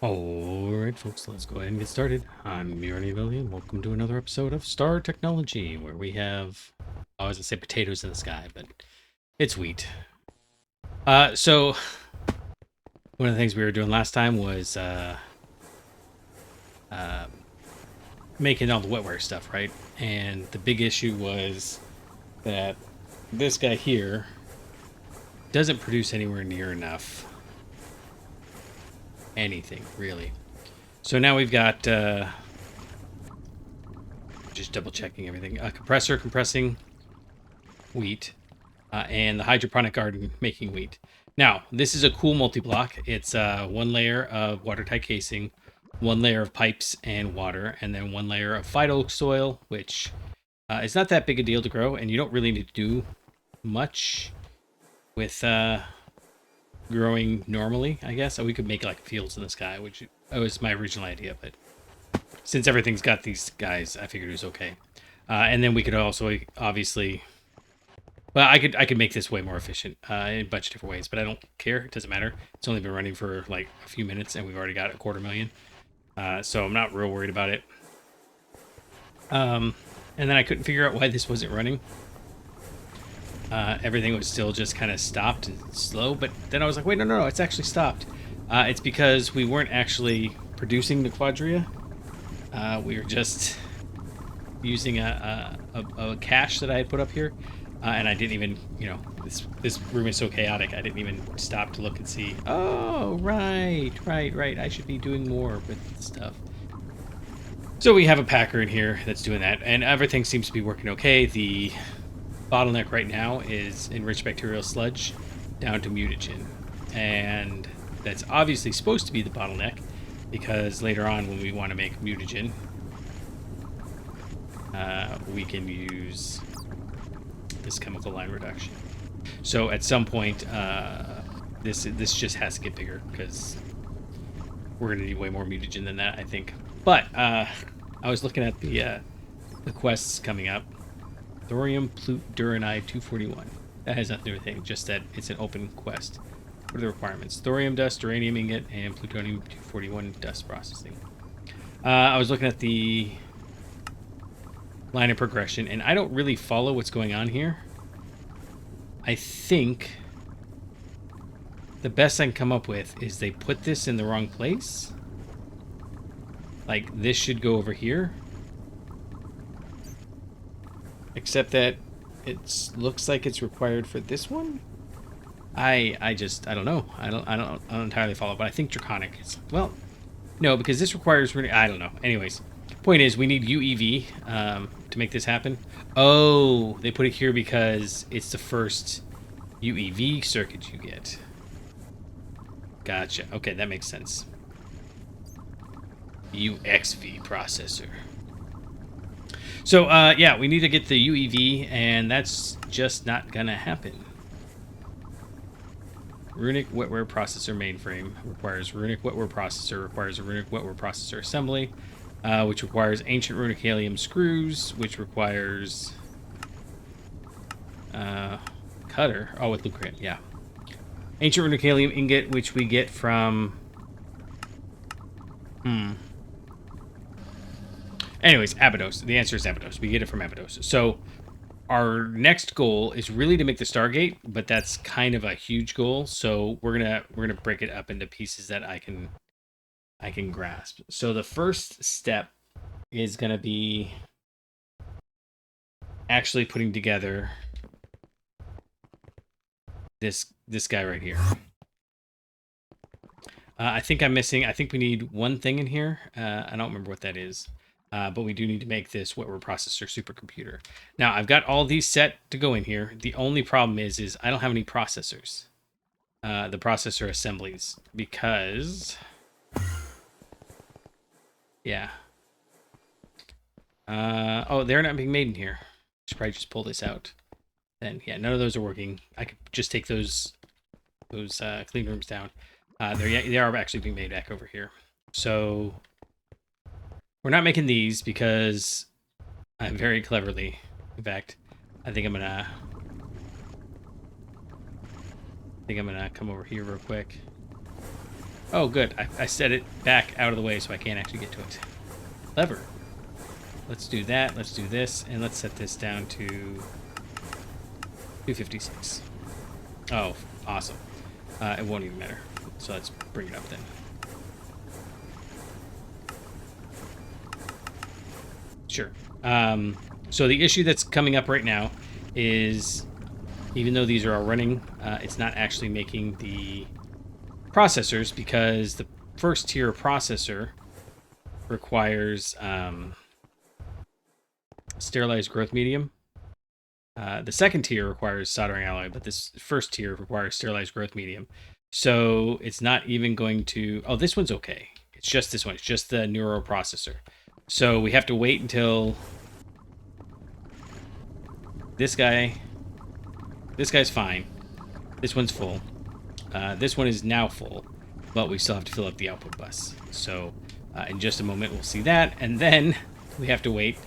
Alright, folks, let's go ahead and get started. I'm Neuthronium, and welcome to another episode of Star Technology, where we have, I was going to say potatoes in the sky, but it's wheat. So, one of the things we were doing last time was making all the wetware stuff, right? And the big issue was that this guy here doesn't produce anywhere near enough anything, really. So now we've got, just double checking everything, a compressor compressing wheat, and the hydroponic garden making wheat. Now, this is a cool multi-block. It's one layer of watertight casing, one layer of pipes and water, and then one layer of phyto soil, which is not that big a deal to grow, and you don't really need to do much with growing normally, I guess. So we could make like fields in the sky, which was my original idea, but since everything's got these guys, I figured it was okay. And then we could also obviously, well, I could make this way more efficient in a bunch of different ways, but I don't care. It doesn't matter. It's only been running for like a few minutes, and we've already got 250,000. So I'm not real worried about it. And then I couldn't figure out why this wasn't running. Everything was still just kind of stopped and slow, but then I was like, wait, no, it's actually stopped. It's because we weren't actually producing the quadria. We were just using a cache that I had put up here, and I didn't even, this room is so chaotic, I didn't even stop to look and see, oh, right, I should be doing more with stuff. So we have a packer in here that's doing that, and everything seems to be working okay. The bottleneck right now is enriched bacterial sludge down to mutagen, and that's obviously supposed to be the bottleneck, because later on when we want to make mutagen, we can use this chemical line reduction. So at some point, this just has to get bigger, because we're going to need way more mutagen than that, I think. But I was looking at the quests coming up. Thorium Duranide 241. That has nothing to do with anything, just that it's an open quest. What are the requirements? Thorium dust, uranium ingot, and plutonium 241 dust processing. I was looking at the line of progression, and I don't really follow what's going on here. I think the best I can come up with is they put this in the wrong place. Like, this should go over here. Except that it looks like it's required for this one. I don't know. I don't entirely follow, but I think draconic is, well, no, because this requires, I don't know. Anyways, point is we need UEV to make this happen. Oh, they put it here because it's the first UEV circuit you get. Gotcha. Okay, that makes sense. UXV processor. So, yeah, we need to get the UEV, and that's just not gonna happen. Runic wetware processor mainframe requires runic wetware processor, requires a runic wetware processor assembly, which requires ancient runic helium screws, which requires cutter. Oh, with lucrate, yeah. Ancient runic helium ingot, which we get from anyways, Abydos. The answer is Abydos. We get it from Abydos. So our next goal is really to make the Stargate, but that's kind of a huge goal. So we're gonna break it up into pieces that I can grasp. So the first step is gonna be actually putting together this guy right here. I think I'm missing. I think we need one thing in here. I don't remember what that is. But we do need to make this wetware processor supercomputer. Now, I've got all these set to go in here. The only problem is I don't have any processors. The processor assemblies. Because... yeah. Oh, they're not being made in here. Should probably just pull this out. Then, yeah, none of those are working. I could just take those clean rooms down. They are actually being made back over here. So... we're not making these because I'm very cleverly, in fact, I think I'm gonna come over here real quick. Oh, good. I set it back out of the way so I can't actually get to it. Lever. Let's do that. Let's do this. And let's set this down to 256. Oh, awesome. It won't even matter. So let's bring it up then. Sure. So the issue that's coming up right now is, even though these are all running, it's not actually making the processors, because the first tier of processor requires sterilized growth medium. The second tier requires soldering alloy, but this first tier requires sterilized growth medium. So it's not even going to... Oh, this one's okay. It's just this one. It's just the neuro processor. So we have to wait until this guy's fine. This one's full. This one is now full, but we still have to fill up the output bus. So in just a moment we'll see that, and then we have to wait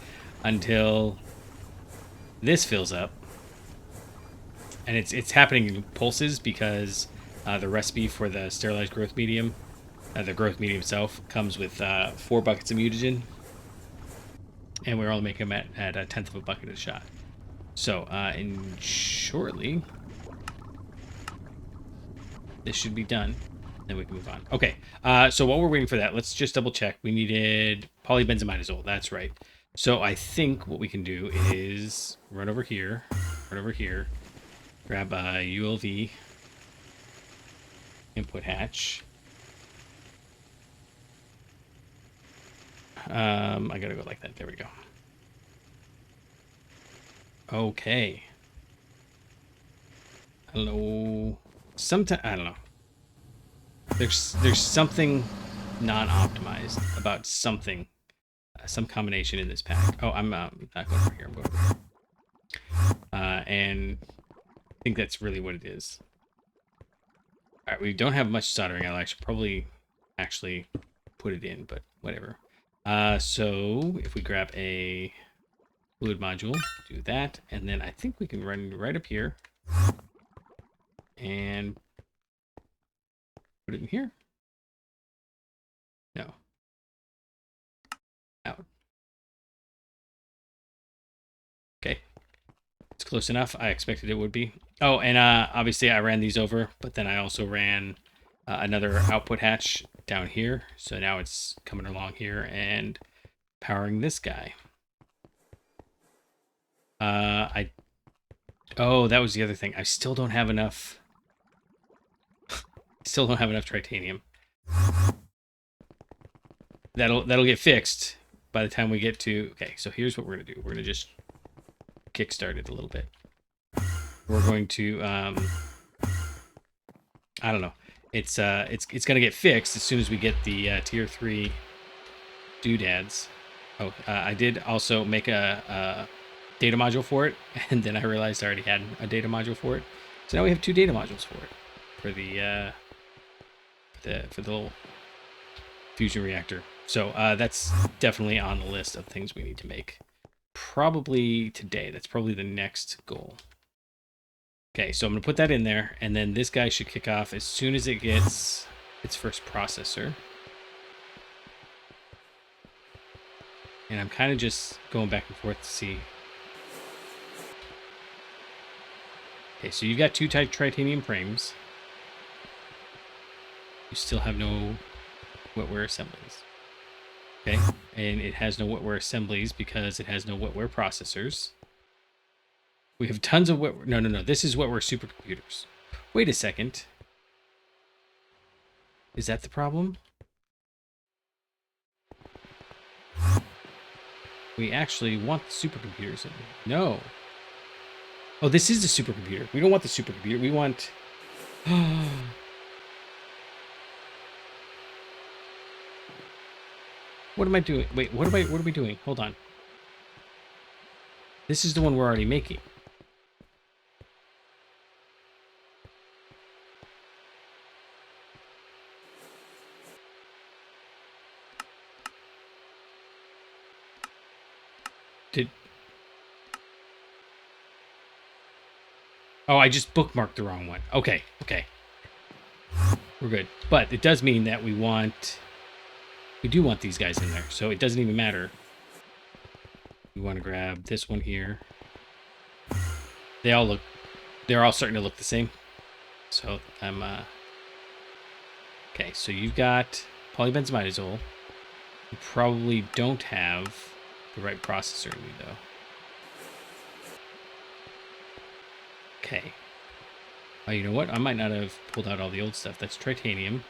until this fills up. And it's happening in pulses because the recipe for the sterilized growth medium, the growth medium itself, comes with 4 buckets of mutagen, and we're only making them at 1/10 of a bucket a shot. So in shortly, this should be done. Then we can move on. Okay, so while we're waiting for that, let's just double check. We needed polybenzimidazole. That's right. So I think what we can do is run over here, grab a ULV input hatch. I gotta go like that. There we go. Okay. I don't know. I don't know. There's something non-optimized about something, some combination in this pack. Oh, I'm not going over here. I'm going over here. And I think that's really what it is. All right, we don't have much soldering. I should probably actually put it in, but whatever. So if we grab a fluid module, do that, and then I think we can run right up here and put it in here. No. Out. Okay. It's close enough. I expected it would be. Oh, and obviously I ran these over, but then I also ran another output hatch down here. So now it's coming along here and powering this guy. Oh, that was the other thing. I still don't have enough. Still don't have enough titanium. That'll get fixed by the time we get to... Okay, so here's what we're gonna do. We're gonna just kickstart it a little bit. We're going to I don't know. It's gonna get fixed as soon as we get the tier 3 doodads. Oh, I did also make a data module for it, and then I realized I already had a data module for it. So now we have 2 data modules for it, for the little fusion reactor. So that's definitely on the list of things we need to make. Probably today. That's probably the next goal. Okay, so I'm going to put that in there, and then this guy should kick off as soon as it gets its first processor. And I'm kind of just going back and forth to see. Okay, so you've got 2 titanium frames. You still have no wetware assemblies. Okay, and it has no wetware assemblies because it has no wetware processors. We have tons of wetware. No. This is wetware supercomputers. Wait a second. Is that the problem? We actually want the supercomputers. No. Oh, this is the supercomputer. We don't want the supercomputer. We want... What am I doing? Wait, what are we doing? Hold on. This is the one we're already making. Oh, I just bookmarked the wrong one. Okay. we're good. But it does mean that we do want these guys in there. So it doesn't even matter. We want to grab this one here. They're all starting to look the same. So I'm, okay, so you've got polybenzimidazole. You probably don't have the right processor in you, though. Okay. Oh, you know what? I might not have pulled out all the old stuff. That's tritanium.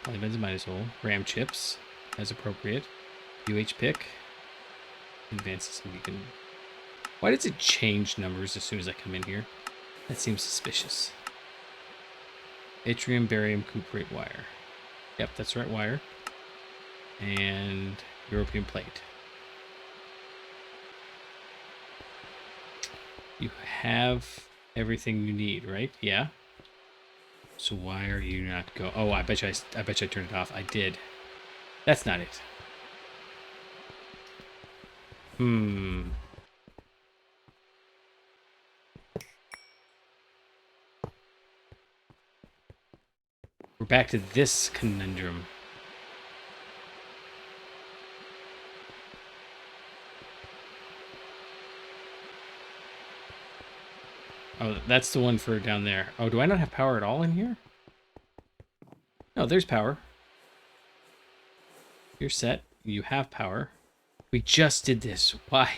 Polybenzimidazole. RAM chips, as appropriate. UH pick. Advanced system beacon. Why does it change numbers as soon as I come in here? That seems suspicious. Yttrium, barium, cuprate wire. Yep, that's the right wire. And European plate. You have everything you need, right? Yeah. So why are you not go? Oh, I bet you I turned it off. I did. That's not it. We're back to this conundrum. Oh, that's the one for down there. Oh, do I not have power at all in here? No, there's power. You're set. You have power. We just did this. Why?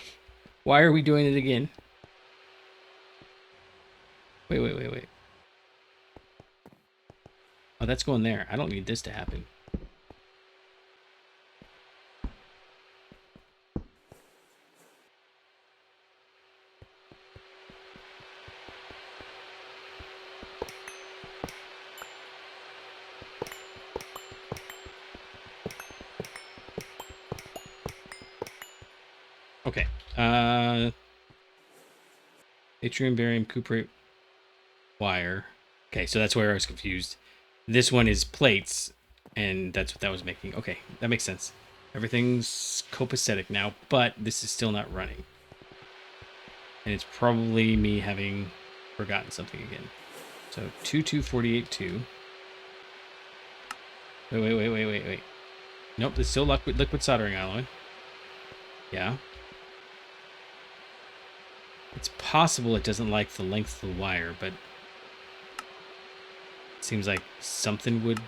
Why are we doing it again? Wait. Oh, that's going there. I don't need this to happen. Okay. Yttrium, barium, cuprate wire. Okay, so that's where I was confused. This one is plates, and that's what that was making. Okay, that makes sense. Everything's copacetic now, but this is still not running. And it's probably me having forgotten something again. So 22482. Wait. Nope, there's still liquid soldering alloy. Yeah. It's possible it doesn't like the length of the wire, but it seems like something would.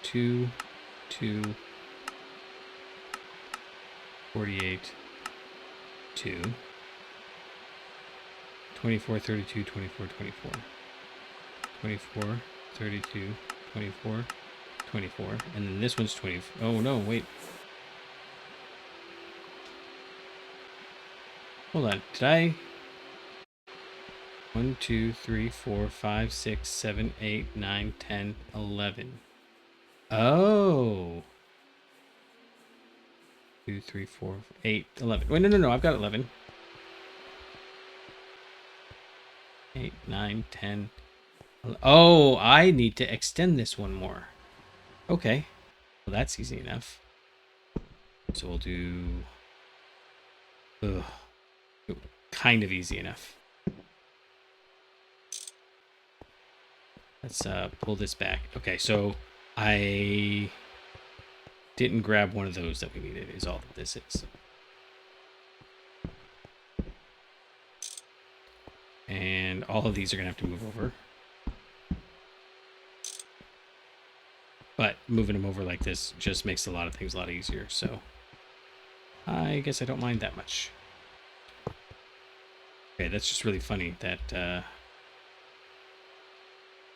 2, 48, 2, 24, 32, 24, 24, 24, 32, 24, 24, and then this one's 20. Oh no, wait. Hold on, did I? 1, 2, 3, 4, 5, 6, 7, 8, 9, 10, 11. Oh. 2, 3, 4, 8, 11. Wait, no, I've got 11. 8, 9, 10. 11. Oh, I need to extend this one more. Okay. Well, that's easy enough. So we'll do... Ugh. Kind of easy enough. Let's pull this back. Okay, so I didn't grab one of those that we needed is all that this is. And all of these are going to have to move over. But moving them over like this just makes a lot of things a lot easier. So I guess I don't mind that much. Okay, that's just really funny that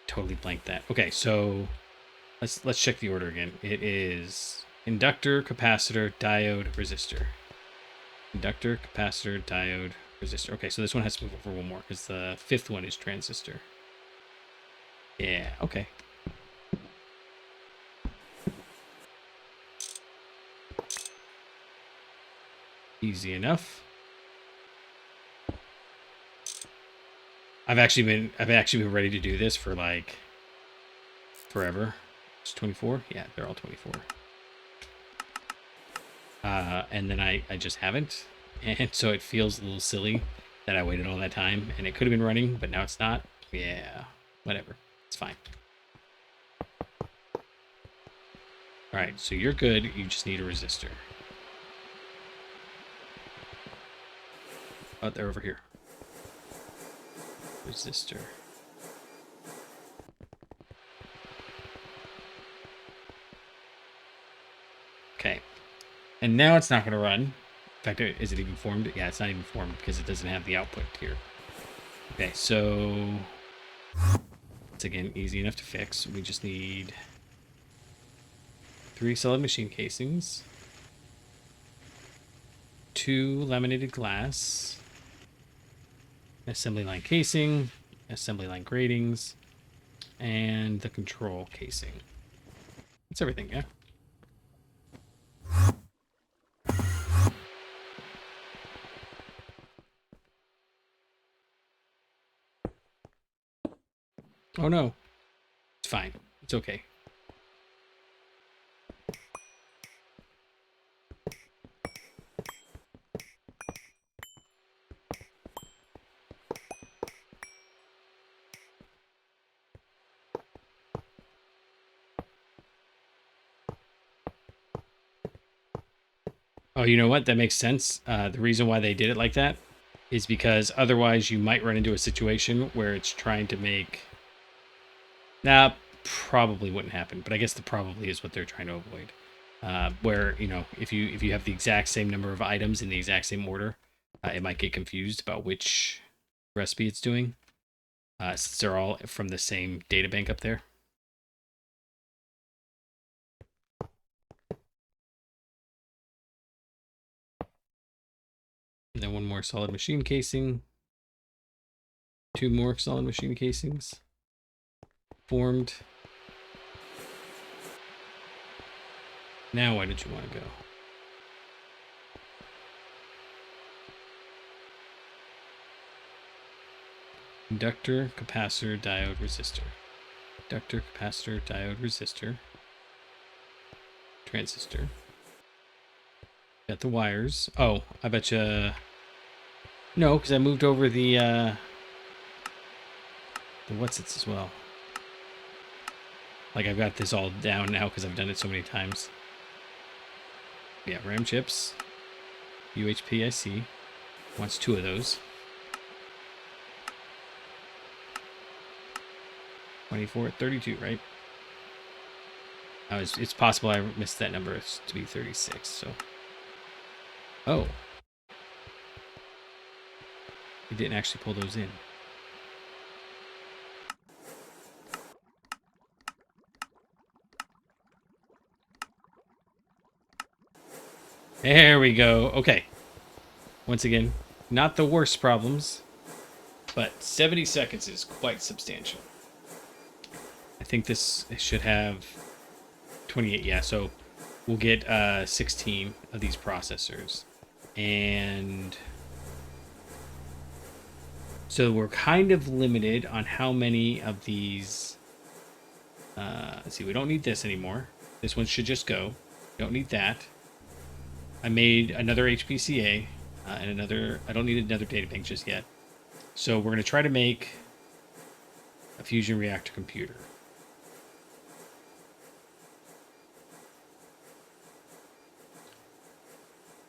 totally blanked that. Okay, so let's check the order again. It is inductor, capacitor, diode, resistor. Inductor, capacitor, diode, resistor. Okay, so this one has to move over one more because the fifth one is transistor. Yeah, okay. Easy enough. I've actually been ready to do this for like forever. It's 24. Yeah, they're all 24. And then I just haven't, and so it feels a little silly that I waited all that time, and it could have been running, but now it's not. Yeah. Whatever. It's fine. All right, so you're good. You just need a resistor. Oh, they're over here. Resistor. Okay. And now it's not going to run. In fact, is it even formed? Yeah, it's not even formed because it doesn't have the output here. Okay, so it's again easy enough to fix. We just need 3 solid machine casings, 2 laminated glass, assembly line casing, assembly line gratings, and the control casing. That's everything, yeah? Oh no. It's fine. It's okay. Oh, you know what? That makes sense. The reason why they did it like that is because otherwise you might run into a situation where it's trying to make... Nah, probably wouldn't happen, but I guess the probably is what they're trying to avoid. Where, you know, if you have the exact same number of items in the exact same order, it might get confused about which recipe it's doing, since they're all from the same data bank up there. And then 1 more solid machine casing. 2 more solid machine casings. Formed. Now why did you want to go? Inductor, capacitor, diode, resistor. Inductor, capacitor, diode, resistor. Transistor. Got the wires. Oh, I bet you... No, because I moved over the what's-its as well. Like, I've got this all down now because I've done it so many times. Yeah, RAM chips. UHP, I see. Wants 2 of those. 24, 32, right? Oh, it's possible I missed that number. It's to be 36, so... Oh. We didn't actually pull those in. There we go. Okay. Once again, not the worst problems, but 70 seconds is quite substantial. I think this should have 28. Yeah, so we'll get 16 of these processors. And so we're kind of limited on how many of these... let's see, we don't need this anymore. This one should just go. We don't need that. I made another HPCA and another... I don't need another data bank just yet. So we're going to try to make a fusion reactor computer.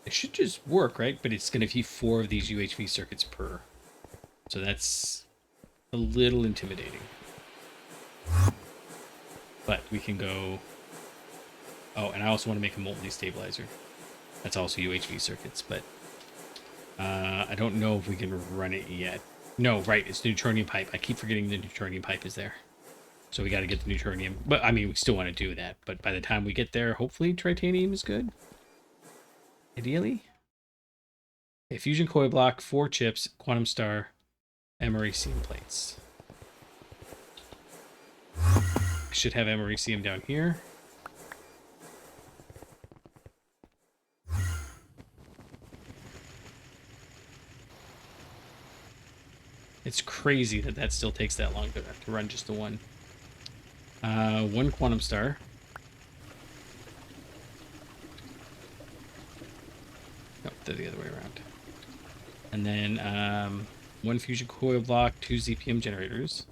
It should just work, right? But it's going to be 4 of these UHV circuits per. So that's a little intimidating. But we can go... Oh, and I also want to make a molten destabilizer. That's also UHV circuits, but I don't know if we can run it yet. No, right, it's the Neutronium pipe. I keep forgetting the Neutronium pipe is there. So we got to get the Neutronium. But, I mean, we still want to do that. But by the time we get there, hopefully Tritanium is good. Ideally. A fusion coil block, 4 chips, quantum star, americium plates. I should have americium down here. It's crazy that that still takes that long to run just the one. 1 quantum star. Nope, they're the other way around. And then 1 fusion coil block, 2 ZPM generators.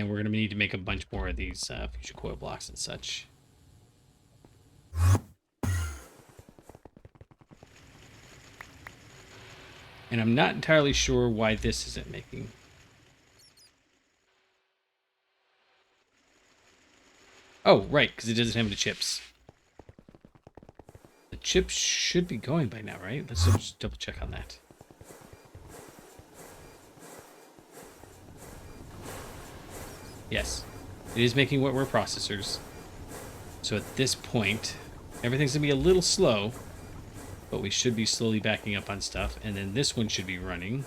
And we're going to need to make a bunch more of these fusion coil blocks and such. And I'm not entirely sure why this isn't making. Oh, right, because it doesn't have the chips. The chips should be going by now, right? Let's just double check on that. Yes, it is making wetware processors. So at this point, everything's going to be a little slow, but we should be slowly backing up on stuff. And then this one should be running.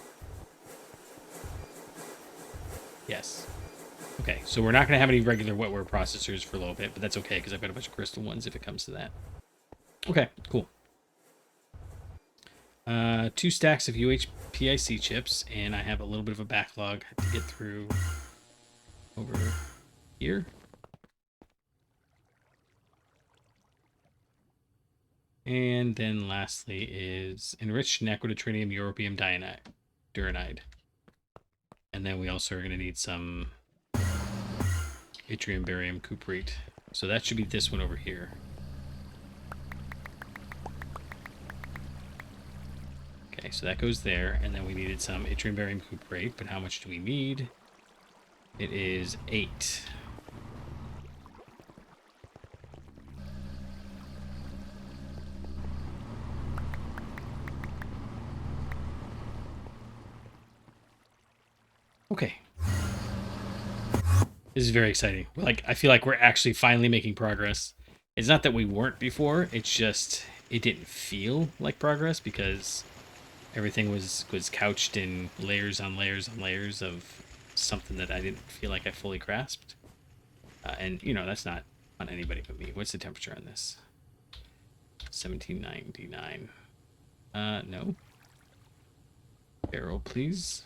Yes. Okay, so we're not going to have any regular wetware processors for a little bit, but that's okay because I've got a bunch of crystal ones if it comes to that. Okay, cool. 2 stacks of UHPIC chips, and I have a little bit of a backlog to get through over here. And then lastly is enriched Neutronium europium duranide. And then we also are going to need some yttrium barium cuprate. So that should be this one over here. Okay, so that goes there, and then we needed some yttrium barium cuprate, but how much do we need? It is 8. Okay. This is very exciting. Like, I feel like we're actually finally making progress. It's not that we weren't before, it's just it didn't feel like progress because everything was couched in layers on layers on layers of something that I didn't feel like I fully grasped. And, you know, that's not on anybody but me. What's the temperature on this? 1799. No. Barrel, please.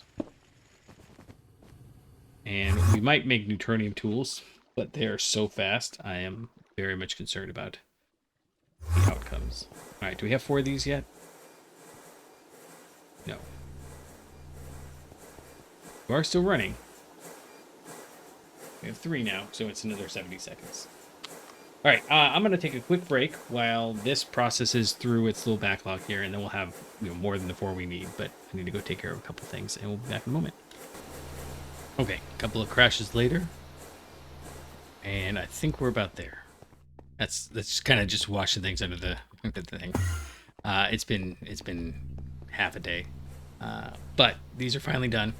And we might make Neutronium tools, but they are so fast, I am very much concerned about the outcomes. Alright, do we have 4 of these yet? No. We are still running. We have 3 now, so it's another 70 seconds. Alright, I'm going to take a quick break while this processes through its little backlog here, and then we'll have more than the 4 we need, but I need to go take care of a couple things, and we'll be back in a moment. Okay, a couple of crashes later, and I think we're about there. That's kind of just washing things under the thing. It's been half a day, but these are finally done,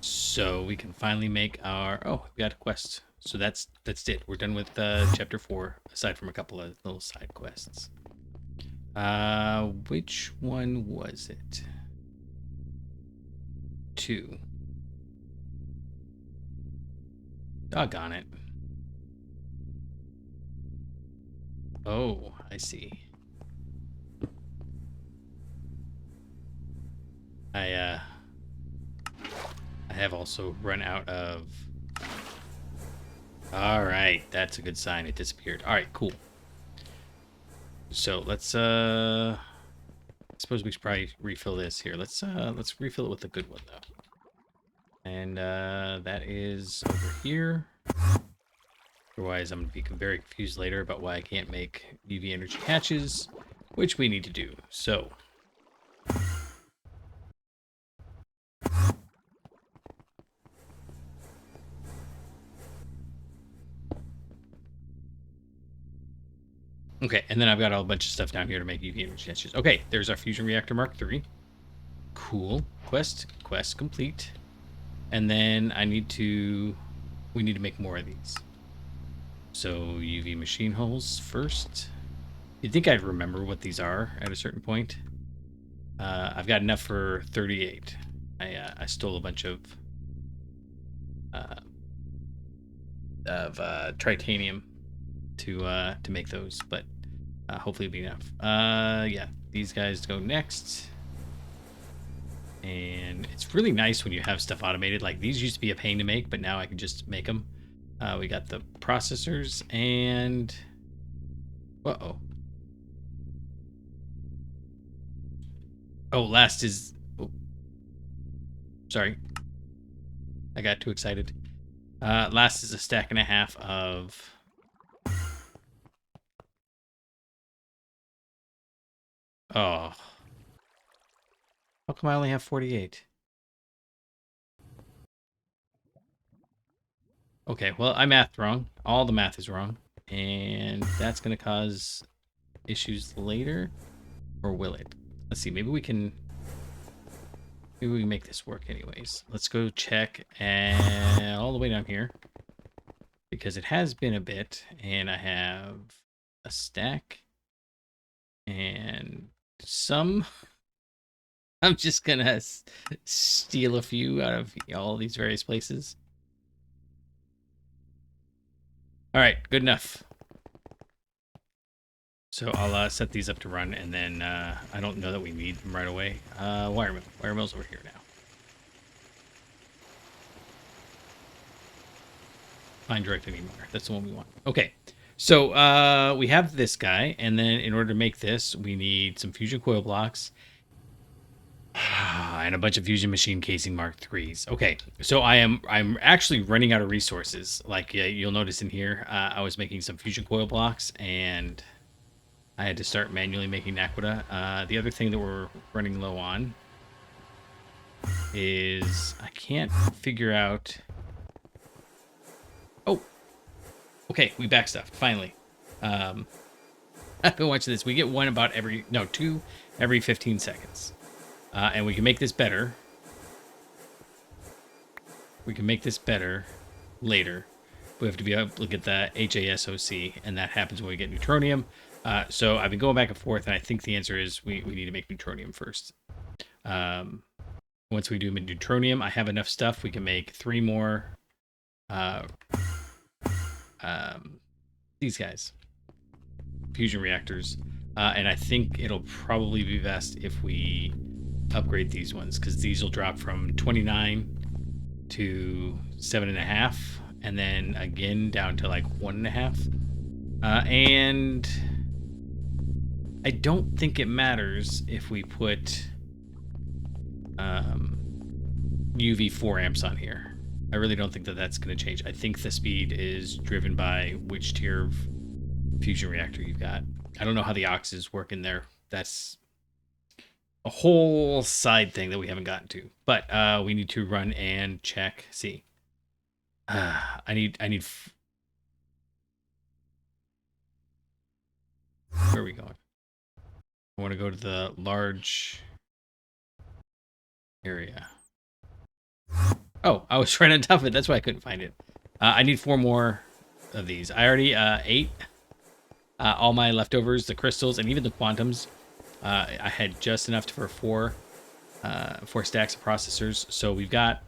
so we can finally make our. Oh, we got a quest. So that's it. We're done with chapter 4, aside from a couple of little side quests. Which one was it? 2. Doggone it. Oh, I see. I have also run out of... Alright, that's a good sign. It disappeared. Alright, cool. So let's I suppose we should probably refill this here. Let's refill it with a good one though. And that is over here. Otherwise I'm gonna be very confused later about why I can't make UV energy hatches, which we need to do. So okay, and then I've got a bunch of stuff down here to make UV energy hatches. Okay, there's our fusion reactor Mark III. Cool. Quest complete. And then we need to make more of these. So UV machine holes first. You'd think I'd remember what these are at a certain point. I've got enough for 38. I stole a bunch of tritanium to make those, but hopefully it'll be enough. Yeah, these guys go next. And it's really nice when you have stuff automated. Like these used to be a pain to make, but now I can just make them. We got the processors and... Uh-oh. Oh, last is... Oh. Sorry. I got too excited. Last is a stack and a half of... Oh. How come I only have 48? Okay, well, I mathed wrong. All the math is wrong. And that's going to cause issues later. Or will it? Let's see, maybe we can make this work anyways. Let's go check all the way down here. Because it has been a bit. And I have a stack. And some... I'm just going to steal a few out of all these various places. All right, good enough. So I'll set these up to run, and then I don't know that we need them right away. Wire mill. Wire mill's over here now. Fine direct anymore. That's the one we want. Okay, so we have this guy, and then in order to make this, we need some fusion coil blocks and a bunch of fusion machine casing Mark IIIs. Okay, so I'm actually running out of resources. Like you'll notice in here, I was making some fusion coil blocks, and I had to start manually making Naquita. The other thing that we're running low on is I can't figure out... Oh, okay, we backstuffed, finally. I've been watching this. We get two every 15 seconds. And we can make this better. We can make this better later. We have to be able to get the HASOC, and that happens when we get Neutronium. So I've been going back and forth, and I think the answer is we need to make Neutronium first. Once we do Neutronium, I have enough stuff. We can make 3 more these guys. Fusion reactors. And I think it'll probably be best if we upgrade these ones, because these will drop from 29 to 7.5, and then again down to like 1.5. And I don't think it matters if we put UV 4 amps on here. I really don't think that that's going to change. I think the speed is driven by which tier of fusion reactor you've got. I don't know how the oxes work in there. That's a whole side thing that we haven't gotten to. But we need to run and check. See. I need... Where are we going? I want to go to the large area. Oh, I was right on top of it. That's why I couldn't find it. I need 4 more of these. I already ate all my leftovers, the crystals, and even the quantums. I had just enough for 4 stacks of processors. So we've got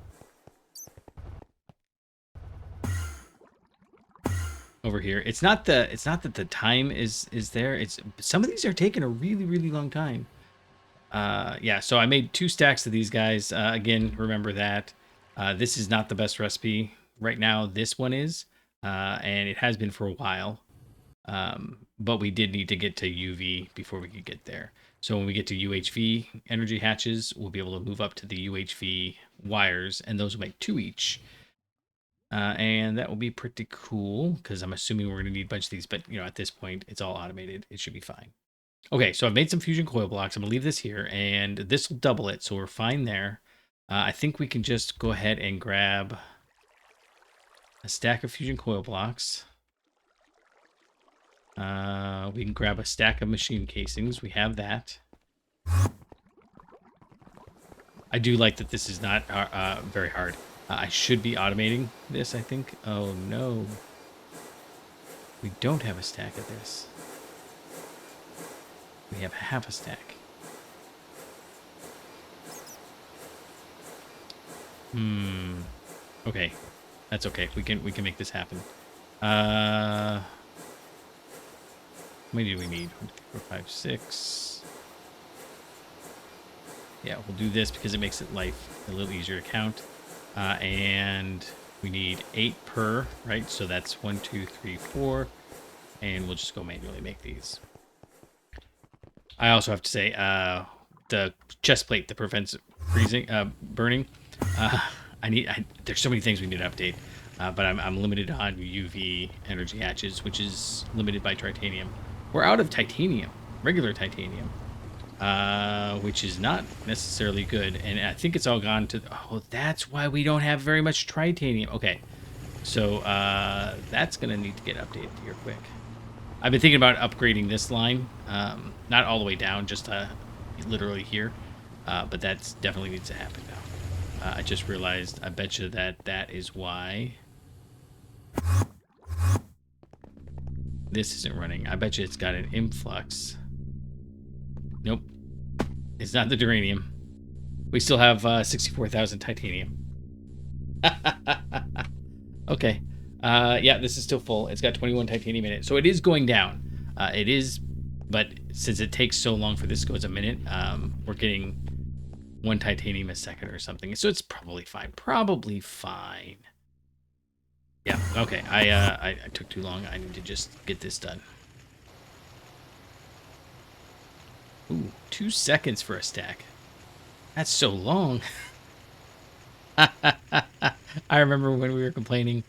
over here. It's not that the time is there. It's some of these are taking a really long time. Yeah, so I made 2 stacks of these guys. Again, remember that this is not the best recipe right now. This one is, and it has been for a while. But we did need to get to UV before we could get there. So when we get to UHV energy hatches, we'll be able to move up to the UHV wires, and those will make 2 each. And that will be pretty cool, because I'm assuming we're going to need a bunch of these. But, you know, at this point, it's all automated. It should be fine. Okay, so I've made some fusion coil blocks. I'm going to leave this here, and this will double it, so we're fine there. I think we can just go ahead and grab a stack of fusion coil blocks. We can grab a stack of machine casings. We have that. I do like that this is not very hard. I should be automating this, I think. Oh, no. We don't have a stack of this. We have half a stack. Okay. That's okay. We can make this happen. How many do we need? 1, 2, 3, 4, 5, 6. Yeah, we'll do this because it makes it life a little easier to count. And we need 8 per, right? So that's 1, 2, 3, 4. And we'll just go manually make these. I also have to say, the chest plate that prevents freezing, burning, There's so many things we need to update, but I'm limited on UV energy hatches, which is limited by titanium. We're out of titanium, regular titanium, which is not necessarily good. And I think it's all gone to. Oh, that's why we don't have very much titanium. Okay, so that's gonna need to get updated here quick. I've been thinking about upgrading this line, not all the way down, just literally here, but that definitely needs to happen now. I just realized, I bet you that is why this isn't running. I bet you it's got an influx. Nope. It's not the Neuthronium. We still have 64,000 titanium. Okay. Yeah, this is still full. It's got 21 titanium in it. So it is going down. It is, but since it takes so long for this to go as a minute, we're getting 1 titanium a second or something. So it's probably fine. Probably fine. Yeah, okay. I took too long. I need to just get this done. Ooh, 2 seconds for a stack. That's so long. I remember when we were complaining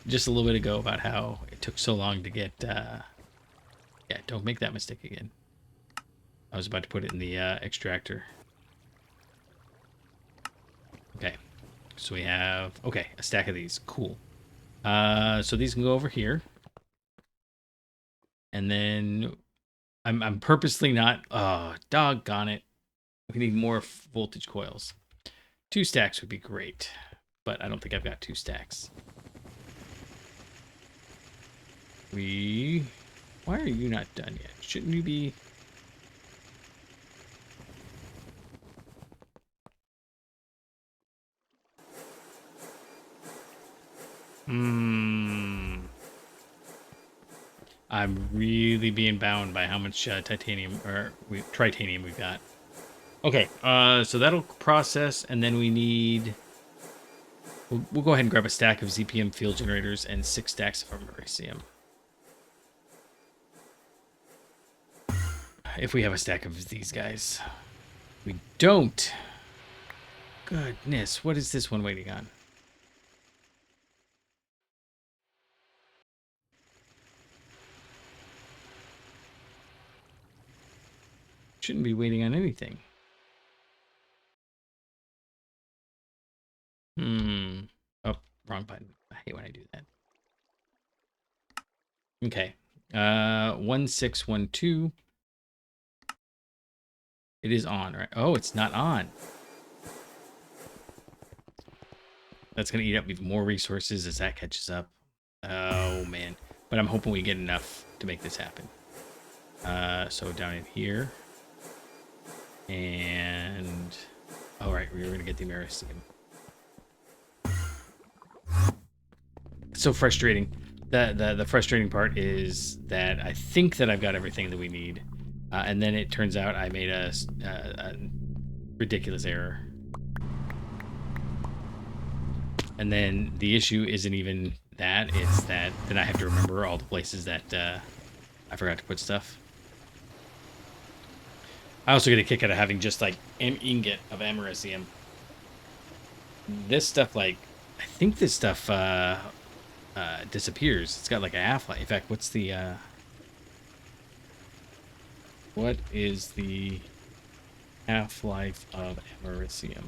just a little bit ago about how it took so long to get... yeah, don't make that mistake again. I was about to put it in the extractor. Okay, so we have... Okay, a stack of these. Cool. So these can go over here. And then I'm purposely not... Oh, doggone it. We need more voltage coils. 2 stacks would be great, but I don't think I've got 2 stacks. Why are you not done yet? Shouldn't you be... I'm really being bound by how much titanium or tritanium we've got. Okay, so that'll process, and then we need... We'll go ahead and grab a stack of ZPM field generators and 6 stacks of americium. If we have a stack of these guys. We don't. Goodness, what is this one waiting on? Shouldn't be waiting on anything. Oh, wrong button. I hate when I do that. Okay. 1612. It is on, right? Oh, it's not on. That's going to eat up even more resources as that catches up. Oh, man. But I'm hoping we get enough to make this happen. So down in here. And... All right, we're going to get the americium. It's so frustrating. The frustrating part is that I think that I've got everything that we need. And then it turns out I made a ridiculous error. And then the issue isn't even that. It's that then I have to remember all the places that I forgot to put stuff. I also get a kick out of having just like an ingot of americium. This stuff, like, I think this stuff disappears. It's got like a half-life. In fact, what's the... What is the half-life of americium?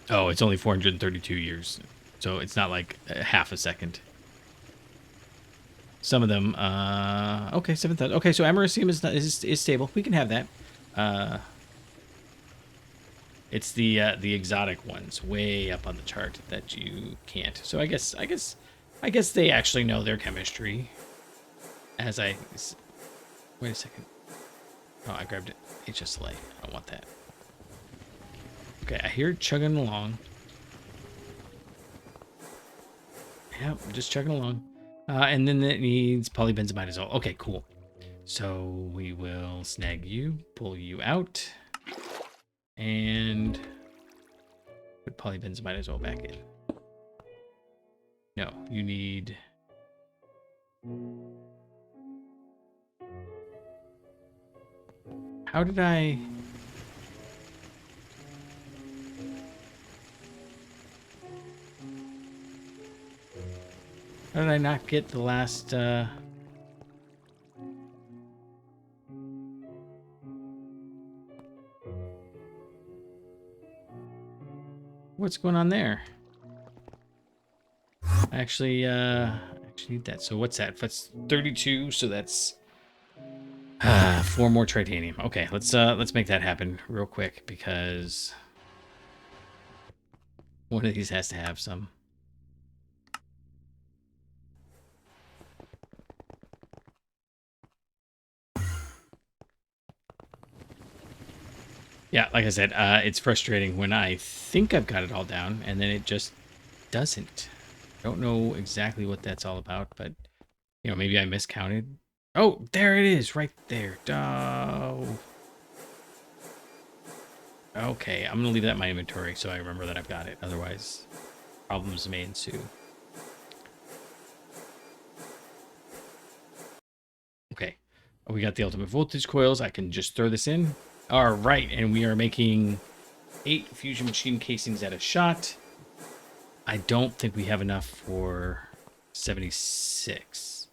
Oh, it's only 432 years. So it's not like half a second. Some of them, okay, 7,000. Okay, so americium is stable. We can have that. It's the exotic ones way up on the chart that you can't. So I guess they actually know their chemistry. As I... Wait a second. Oh, I grabbed it. HSLA. I don't want that. Okay, I hear it chugging along. Yep, just chugging along. And then it needs polybenzamide as well. Okay, cool. So we will snag you, pull you out, and put polybenzamide as well back in. No, you need... How did I... How did I not get the last, What's going on there? I actually need that. So what's that? That's 32, so that's 4 more titanium. Okay, let's make that happen real quick because one of these has to have some. Yeah, like I said, it's frustrating when I think I've got it all down and then it just doesn't. I don't know exactly what that's all about, but you know, maybe I miscounted. Oh, there it is, right there. Oh. Okay, I'm gonna leave that in my inventory so I remember that I've got it. Otherwise, problems may ensue. Okay, we got the ultimate voltage coils. I can just throw this in. All right, and we are making 8 fusion machine casings at a shot. I don't think we have enough for 76.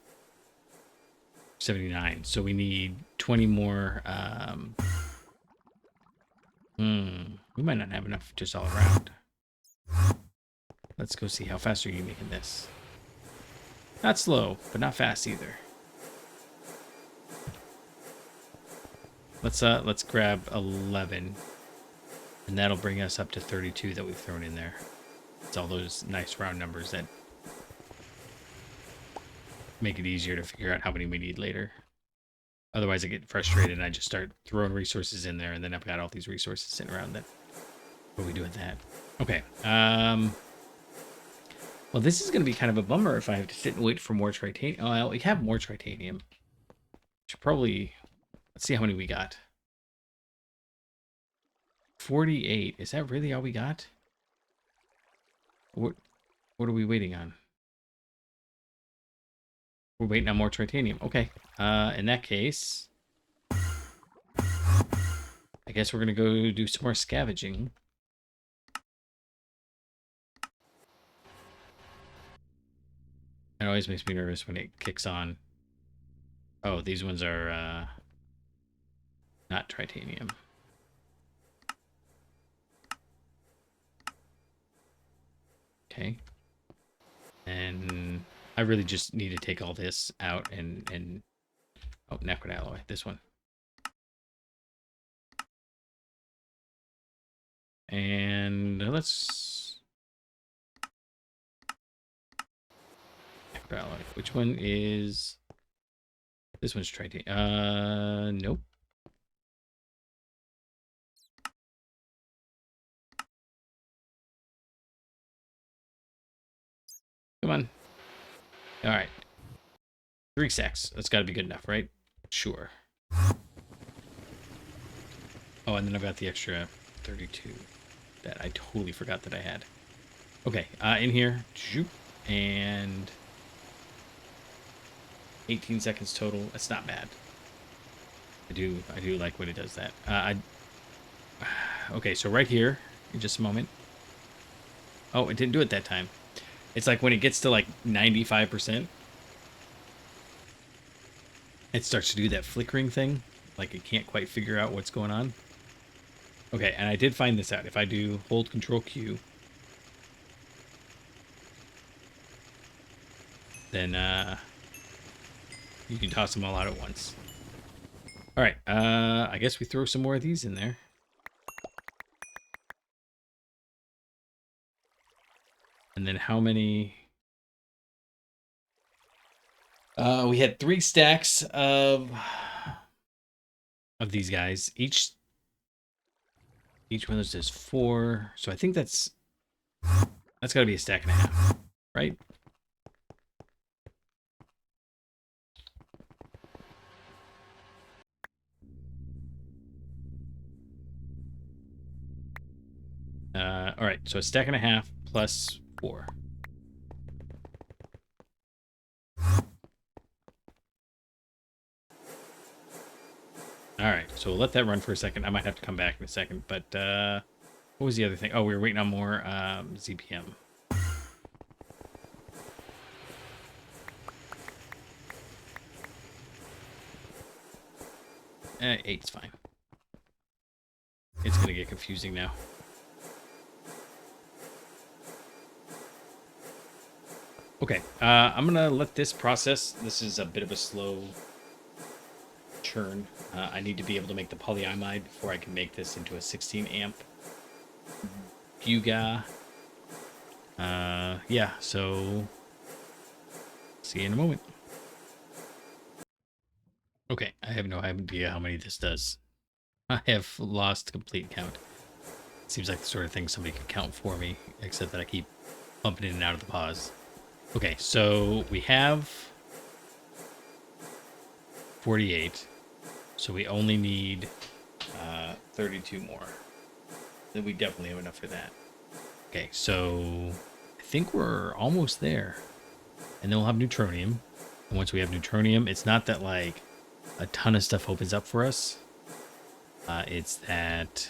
79. So we need 20 more. We might not have enough just all around. Let's go see how fast are you making this. Not slow, but not fast either. Let's grab 11, and that'll bring us up to 32 that we've thrown in there. It's all those nice round numbers that make it easier to figure out how many we need later. Otherwise, I get frustrated and I just start throwing resources in there, and then I've got all these resources sitting around. That what do we do with that? Okay. Well, this is going to be kind of a bummer if I have to sit and wait for more titanium. Oh, well, we have more titanium. Should probably. Let's see how many we got. 48. Is that really all we got? What are we waiting on? We're waiting on more titanium. Okay. In that case, I guess we're going to go do some more scavenging. It always makes me nervous when it kicks on. Oh, these ones are not titanium. Okay. And I really just need to take all this out and oh, Necron alloy, this one. And let's Necron alloy. Which one is this one's titanium? Nope. Come on. All right. 3 sacks. That's got to be good enough, right? Sure. Oh, and then I've got the extra 32 that I totally forgot that I had. Okay, in here, and 18 seconds total. That's not bad. I do like when it does that. Okay, so right here, in just a moment. Oh, it didn't do it that time. It's like when it gets to like 95%, it starts to do that flickering thing. Like it can't quite figure out what's going on. Okay, and I did find this out. If I do hold Control Q, then you can toss them all out at once. All right, I guess we throw some more of these in there. And then how many? We had 3 stacks of these guys. Each one of those is 4. So I think that's got to be a stack and a half, right? All right, so a stack and a half plus 4. All right, so we'll let that run for a second. I might have to come back in a second, but what was the other thing? Oh, we were waiting on more ZPM. Eight's fine. It's gonna get confusing now. Okay, I'm gonna let this process. This is a bit of a slow churn. I need to be able to make the polyamide before I can make this into a 16 amp Buga. Yeah, so see you in a moment. Okay, I have no idea how many this does. I have lost complete count. It seems like the sort of thing somebody could count for me, except that I keep bumping in and out of the pause. Okay, so we have 48. So we only need 32 more. Then we definitely have enough for that. Okay, so I think we're almost there. And then we'll have Neutronium. And once we have Neutronium, it's not that like a ton of stuff opens up for us. It's that...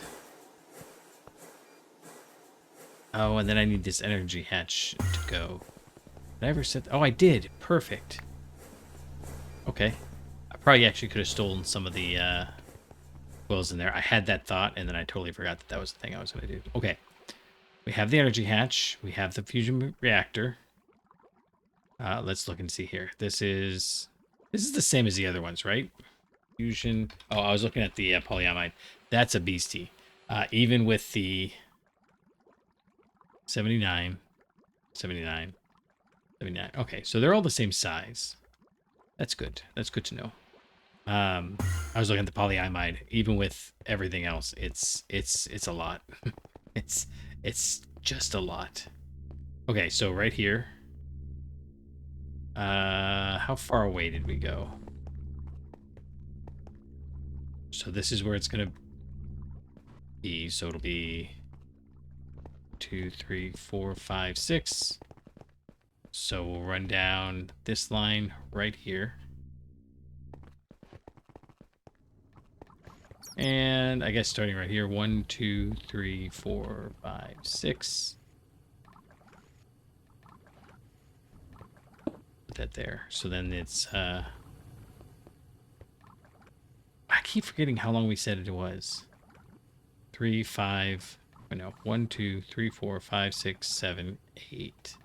Oh, and then I need this energy hatch to go. Did I ever set... Oh, I did. Perfect. Okay. I probably actually could have stolen some of the coils in there. I had that thought, and then I totally forgot that that was the thing I was going to do. Okay. We have the energy hatch. We have the fusion reactor. Let's look and see here. This is the same as the other ones, right? Fusion. Oh, I was looking at the polyamide. That's a beastie. Even with the 79, 79, 79. Okay, so they're all the same size. That's good. That's good to know. I was looking at the polyamide. Even with everything else, it's a lot. it's just a lot. Okay, so right here. How far away did we go? So this is where it's gonna be. So it'll be 2, 3, 4, 5, 6. So we'll run down this line right here. And I guess starting right here, 1, 2, 3, 4, 5, 6. Put that there. So then it's I keep forgetting how long we said it was. 3, 5, no, 1, 2, 3, 4, 5, 6, 7, 8.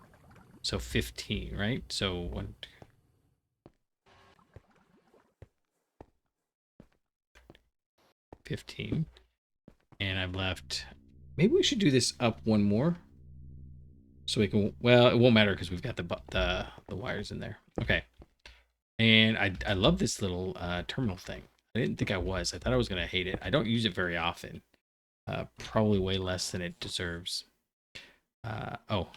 So 15, right? So 1, 2. $15. And I've left... Maybe we should do this up one more. So we can... Well, it won't matter because we've got the wires in there. Okay. And I love this little terminal thing. I didn't think I was. I thought I was going to hate it. I don't use it very often. Probably way less than it deserves. Oh.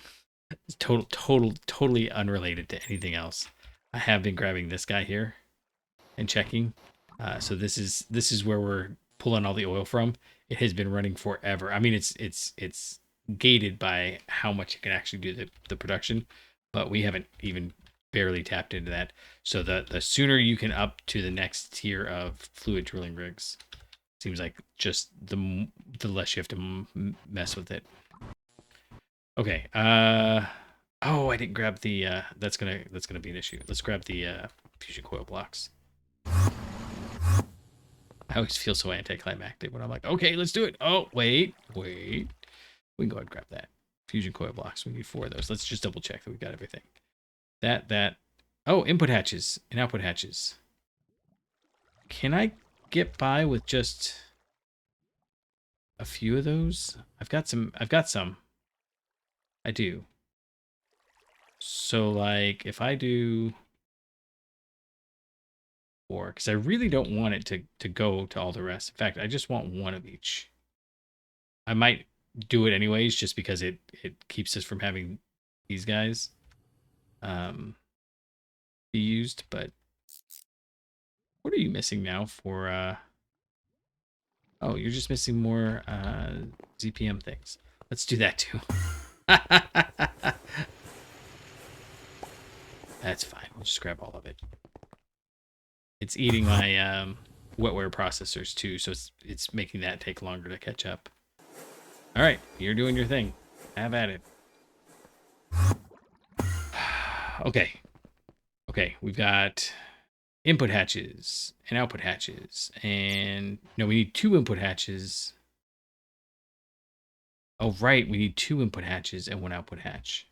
Totally unrelated to anything else. I have been grabbing this guy here and checking. So this is where we're pulling all the oil from. It has been running forever. I mean, it's gated by how much it can actually do the production, but we haven't even barely tapped into that. So the sooner you can up to the next tier of fluid drilling rigs, seems like just the less you have to mess with it. Okay. Oh, I didn't grab the that's gonna be an issue. Let's grab the fusion coil blocks. I always feel so anticlimactic when I'm like, okay, let's do it. Oh, wait. We can go ahead and grab that. Fusion coil blocks. We need 4 of those. Let's just double check that we've got everything. That. Oh, input hatches and output hatches. Can I get by with just a few of those? I've got some. I do. So, like, if I do... because I really don't want it to go to all the rest. In fact, I just want 1 of each. I might do it anyways, just because it keeps us from having these guys be used. But what are you missing now for? Oh, you're just missing more ZPM things. Let's do that too. That's fine. We'll just grab all of it. It's eating my wetware processors too, so it's making that take longer to catch up. All right, you're doing your thing. Have at it. Okay, we've got input hatches and output hatches. And no, we need 2 input hatches. Oh, right. We need 2 input hatches and 1 output hatch.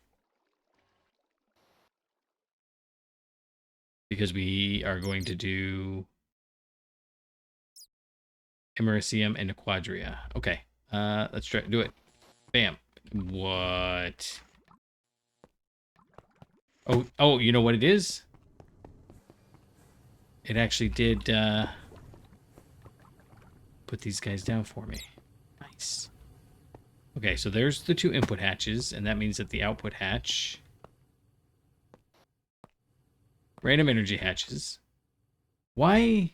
Because we are going to do Americium and Quadria. Okay. Let's try do it. Bam. What? Oh, you know what it is? It actually did put these guys down for me. Nice. Okay, so there's the 2 input hatches, and that means that the output hatch... Random energy hatches. Why?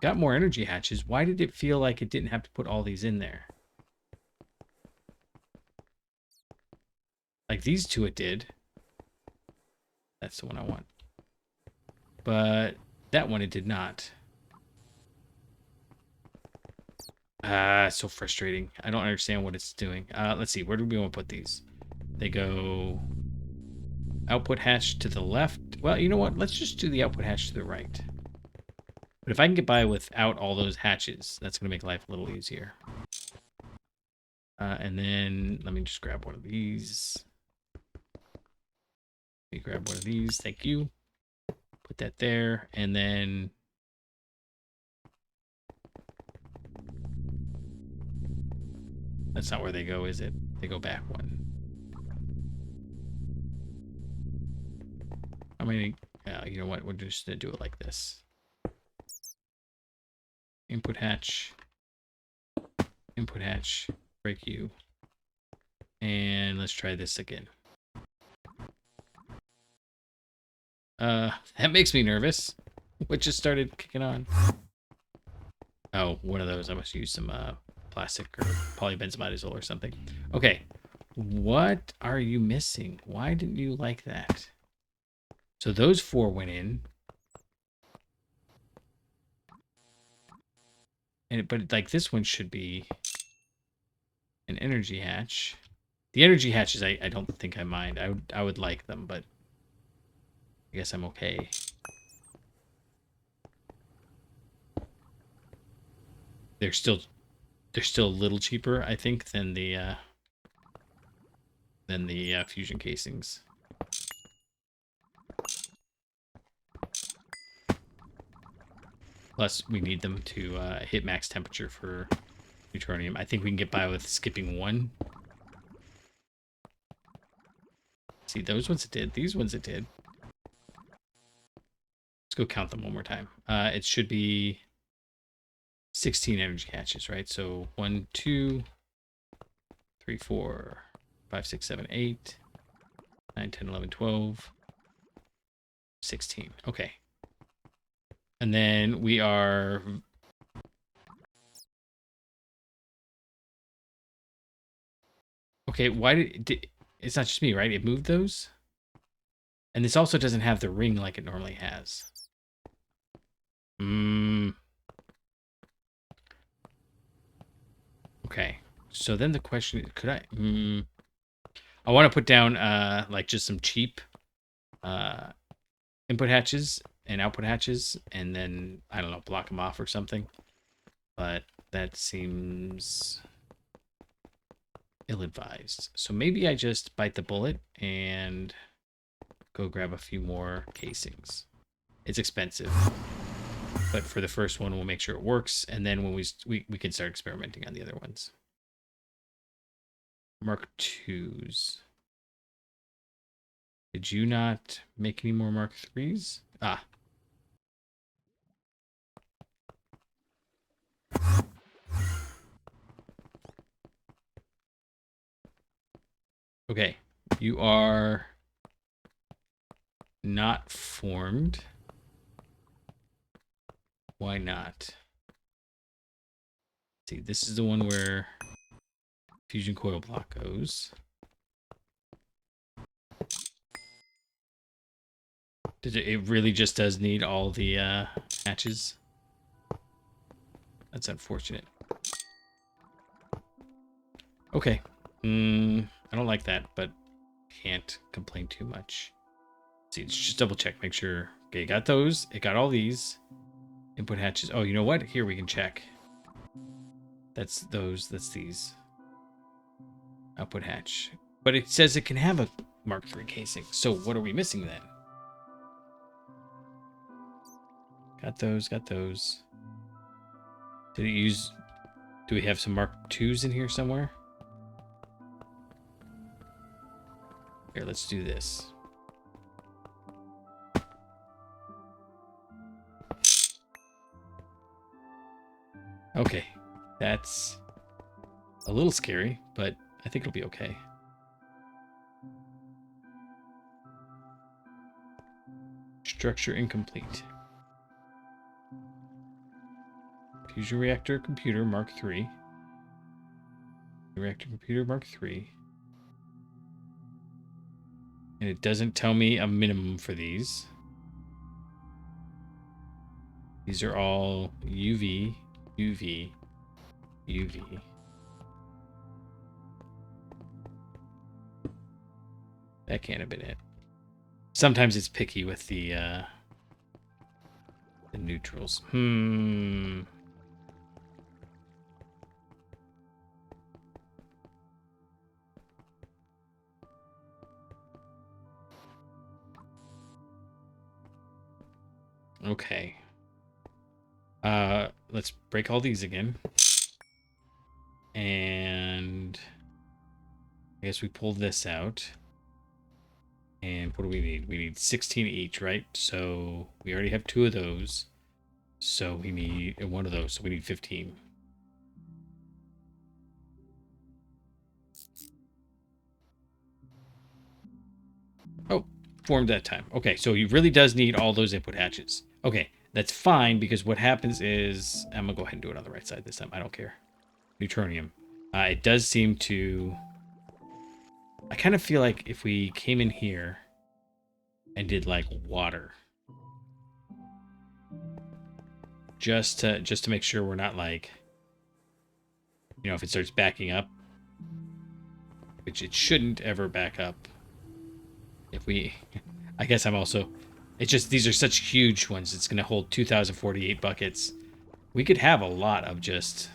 Got more energy hatches. Why did it feel like it didn't have to put all these in there? Like these 2 it did. That's the one I want. But that one it did not. So frustrating. I don't understand what it's doing. Let's see. Where do we want to put these? They go output hatch to the left. Well, you know what? Let's just do the output hatch to the right. But if I can get by without all those hatches, that's going to make life a little easier. And then let me just grab one of these. Let me grab one of these. Thank you. Put that there. And then... That's not where they go, is it? They go back one. How many? You know what? We're just going to do it like this. Input hatch. Input hatch. Break you. And let's try this again. That makes me nervous. What just started kicking on? Oh, one of those. I must use some plastic or polybenzimidazole or something. Okay. What are you missing? Why didn't you like that? So those 4 went in. But like this one should be an energy hatch. The energy hatches, I don't think I mind. I would like them, but I guess I'm okay. They're still a little cheaper, I think, than the fusion casings. Plus, we need them to hit max temperature for Neutronium. I think we can get by with skipping 1. See, those ones it did. These ones it did. Let's go count them one more time. It should be 16 energy hatches, right? So 1, 2, 3, 4, 5, 6, 7, 8, 9, 10, 11, 12, 16. Okay. And then we are... Okay, why did... It's not just me, right? It moved those? And this also doesn't have the ring like it normally has. Okay. So then the question is, could I... I want to put down like just some cheap input hatches and output hatches, and then, I don't know, block them off or something. But that seems ill-advised. So maybe I just bite the bullet and go grab a few more casings. It's expensive, but for the first one, we'll make sure it works, and then when we can start experimenting on the other ones. Mark 2s. Did you not make any more Mark 3s? Ah. Okay, you are not formed. Why not? See, this is the one where fusion coil block goes. It really just does need all the hatches. That's unfortunate. Okay. I don't like that, but can't complain too much. see, just double check, make sure. Okay, got those. It got all these input hatches. Oh, you know what? Here we can check. That's those. That's these. Output hatch. But it says it can have a Mark III casing. So what are we missing then? Got those. Got those. Did it use? Do we have some Mark IIs in here somewhere? Here, let's do this. Okay, that's a little scary, but I think it'll be okay. Structure incomplete. Fusion reactor computer Mark III. Reactor computer Mark III. And it doesn't tell me a minimum for these. These are all UV, UV, UV. That can't have been it. Sometimes it's picky with the neutrals. Okay. Let's break all these again. And I guess we pull this out. And what do we need? We need 16 each, right? So we already have 2 of those. So we need 1 of those. So we need 15. Oh, formed that time. Okay, so he really does need all those input hatches. Okay, that's fine because what happens is... I'm going to go ahead and do it on the right side this time. I don't care. Neutronium. It does seem to... I kind of feel like if we came in here and did like water, just to make sure we're not like, you know, if it starts backing up, which it shouldn't ever back up. If we, I guess I'm also, it's just these are such huge ones. It's gonna hold 2,048 buckets. We could have a lot of just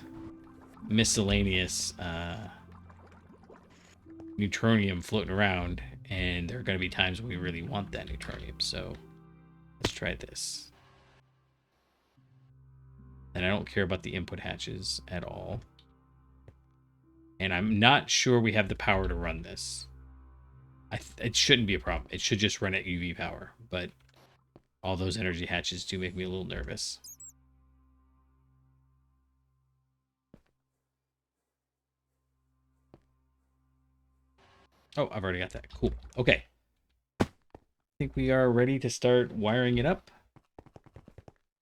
miscellaneous Neutronium floating around, and there are going to be times when we really want that Neutronium. So let's try this. And I don't care about the input hatches at all. And I'm not sure we have the power to run this. It shouldn't be a problem. It should just run at UV power. But all those energy hatches do make me a little nervous. Oh, I've already got that. Cool. Okay. I think we are ready to start wiring it up.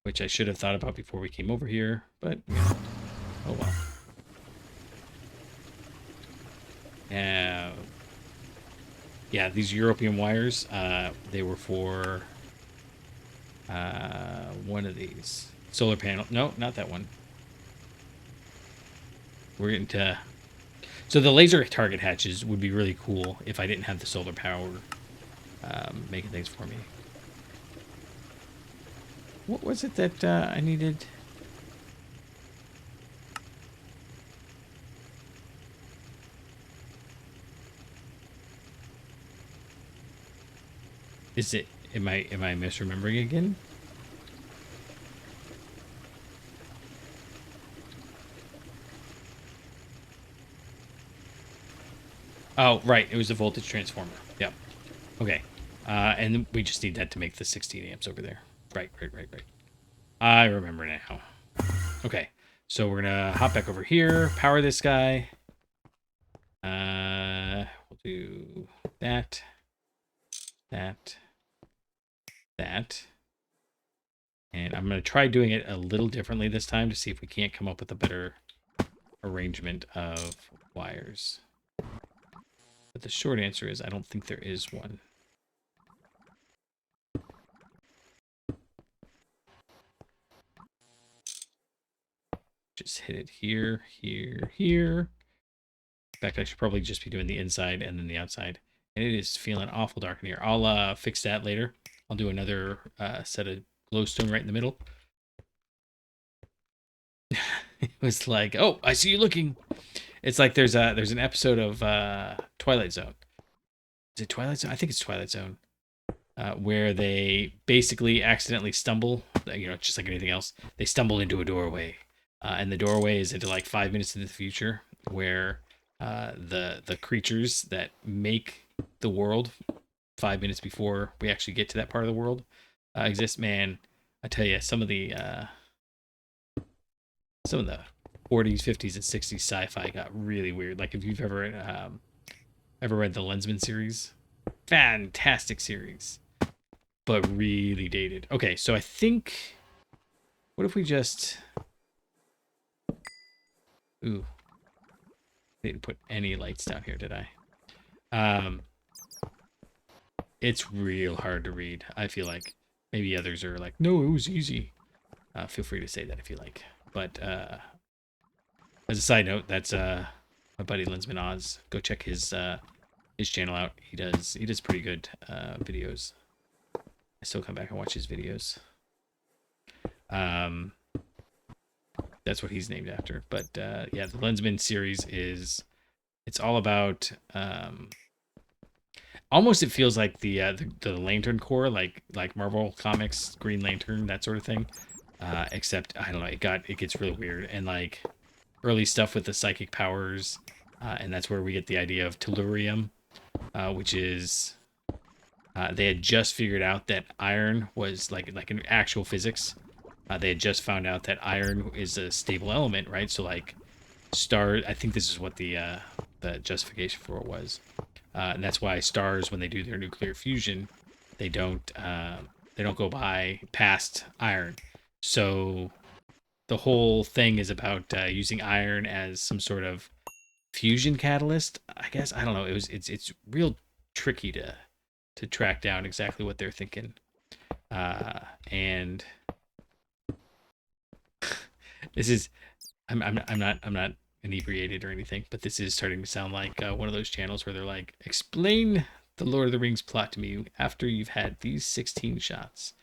Which I should have thought about before we came over here. But, you know, oh well. Yeah, these European wires, they were for one of these. Solar panel. No, not that one. We're getting to... So the laser target hatches would be really cool if I didn't have the solar power making things for me. What was it that I needed? Is it... Am I misremembering again? Oh, right. It was a voltage transformer. Yep. Okay. And we just need that to make the 16 amps over there. Right. I remember now. Okay. So we're going to hop back over here, power this guy. We'll do that. And I'm going to try doing it a little differently this time to see if we can't come up with a better arrangement of wires. But the short answer is I don't think there is one. Just hit it here, here, here. In fact, I should probably just be doing the inside and then the outside. And it is feeling awful dark in here. I'll fix that later. I'll do another set of glowstone right in the middle. It was like, oh, I see you looking. It's like there's an episode of Twilight Zone. Is it Twilight Zone? I think it's Twilight Zone. Where they basically accidentally stumble, just like anything else, they stumble into a doorway. And the doorway is into like 5 minutes into the future, where the creatures that make the world 5 minutes before we actually get to that part of the world exist. Man, I tell you, some of the 40s, 50s, and 60s sci-fi got really weird. Like if you've ever read the Lensman series, fantastic series, but really dated. Okay, so I think, what if we just, ooh, didn't put any lights down here, did I? It's real hard to read. I feel like maybe others are like, no, it was easy. Feel free to say that if you like. But as a side note, that's my buddy Lensman Oz. Go check his channel out. He does pretty good videos. I still come back and watch his videos. That's what he's named after. But yeah, the Lensman series it's all about almost, it feels like the Lantern Corps, like Marvel Comics, Green Lantern, that sort of thing. Except I don't know, it gets really weird, and like early stuff with the psychic powers, and that's where we get the idea of tellurium, which is they had just figured out that iron was like in actual physics. They had just found out that iron is a stable element, right? So like stars, I think this is what the justification for it was, and that's why stars, when they do their nuclear fusion, they don't go past iron. So the whole thing is about using iron as some sort of fusion catalyst, I guess. I don't know. It's real tricky to track down exactly what they're thinking. And this is, I'm not inebriated or anything, but this is starting to sound like one of those channels where they're like, explain the Lord of the Rings plot to me after you've had these 16 shots.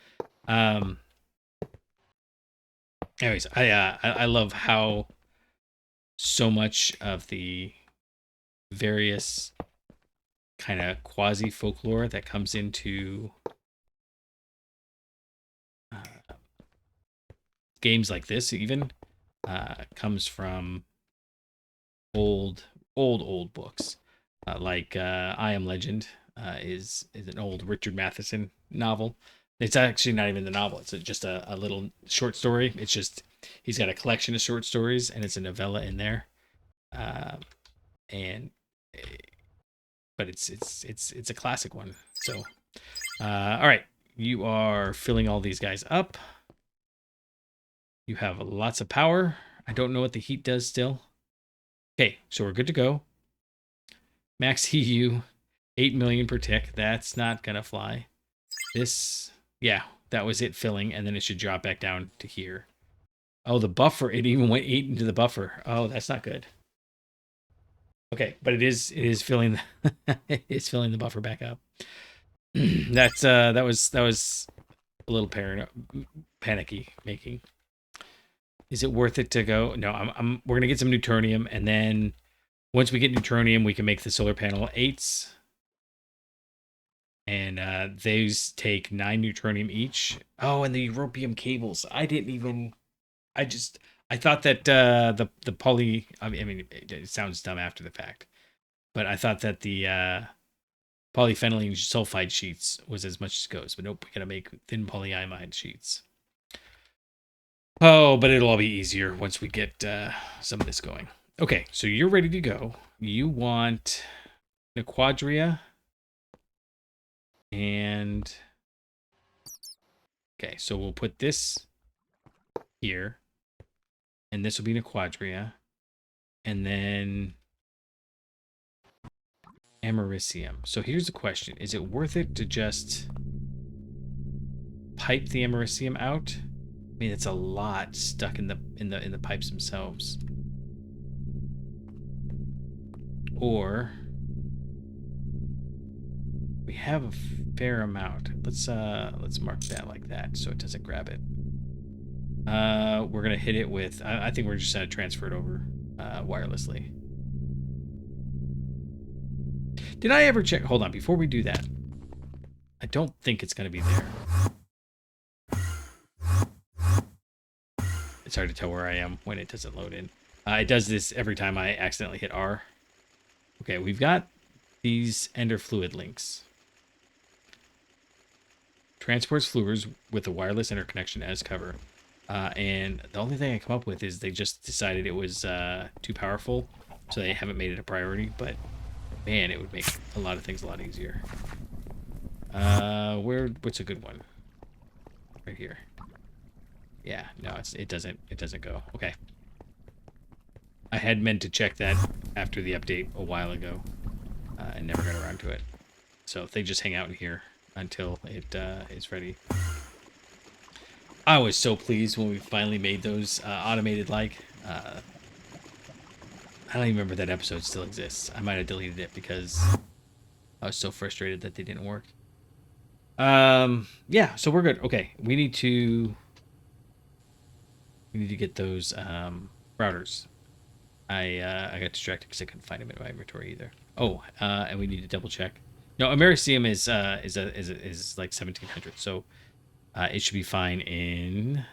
Anyways, I love how so much of the various kind of quasi folklore that comes into games like this even comes from old books, like I Am Legend is an old Richard Matheson novel. It's actually not even the novel. It's just a little short story. It's just, he's got a collection of short stories, and it's a novella in there. And but it's a classic one. So all right, you are filling all these guys up. You have lots of power. I don't know what the heat does still. Okay, so we're good to go. Max EU, 8 million per tick. That's not gonna fly. This, yeah, that was it filling, and then it should drop back down to here. Oh, the buffer, it even went 8 into the buffer. Oh, that's not good. Okay, but it is filling it's filling the buffer back up. That was a little panicky making. Is it worth it to go? No, we're gonna get some Neutronium, and then once we get Neutronium, we can make the solar panel 8s. And these take 9 Neutronium each. Oh, and the europium cables. I thought that the poly, I mean it sounds dumb after the fact, but I thought that the polyphenylene sulfide sheets was as much as it goes. But nope, we gotta make thin polyimide sheets. Oh, but it'll all be easier once we get some of this going. Okay, so you're ready to go. You want Nequadria and... Okay, so we'll put this here, and this will be Nequadria, and then Americium. So here's the question. Is it worth it to just pipe the Americium out? I mean, it's a lot stuck in the pipes themselves. Or have a fair amount. Let's mark that like that so it doesn't grab it. We're gonna hit it with. I think we're just gonna transfer it over wirelessly. Did I ever check? Hold on, before we do that, I don't think it's gonna be there. It's hard to tell where I am when it doesn't load in. It does this every time I accidentally hit R. Okay, we've got these ender fluid links. Transports fluids with a wireless interconnection as cover. And the only thing I come up with is they just decided it was too powerful, so they haven't made it a priority, but man, it would make a lot of things a lot easier. What's a good one? Right here. Yeah, no, it doesn't go. Okay. I had meant to check that after the update a while ago, and never got around to it. So they just hang out in here until it is ready. I was so pleased when we finally made those automated like. I don't even remember that episode still exists. I might have deleted it because I was so frustrated that they didn't work. Yeah, so we're good. Okay, we need to get those routers. I got distracted because I couldn't find them in my inventory either. Oh, and we need to double check. No, Americium is like 1700, so it should be fine in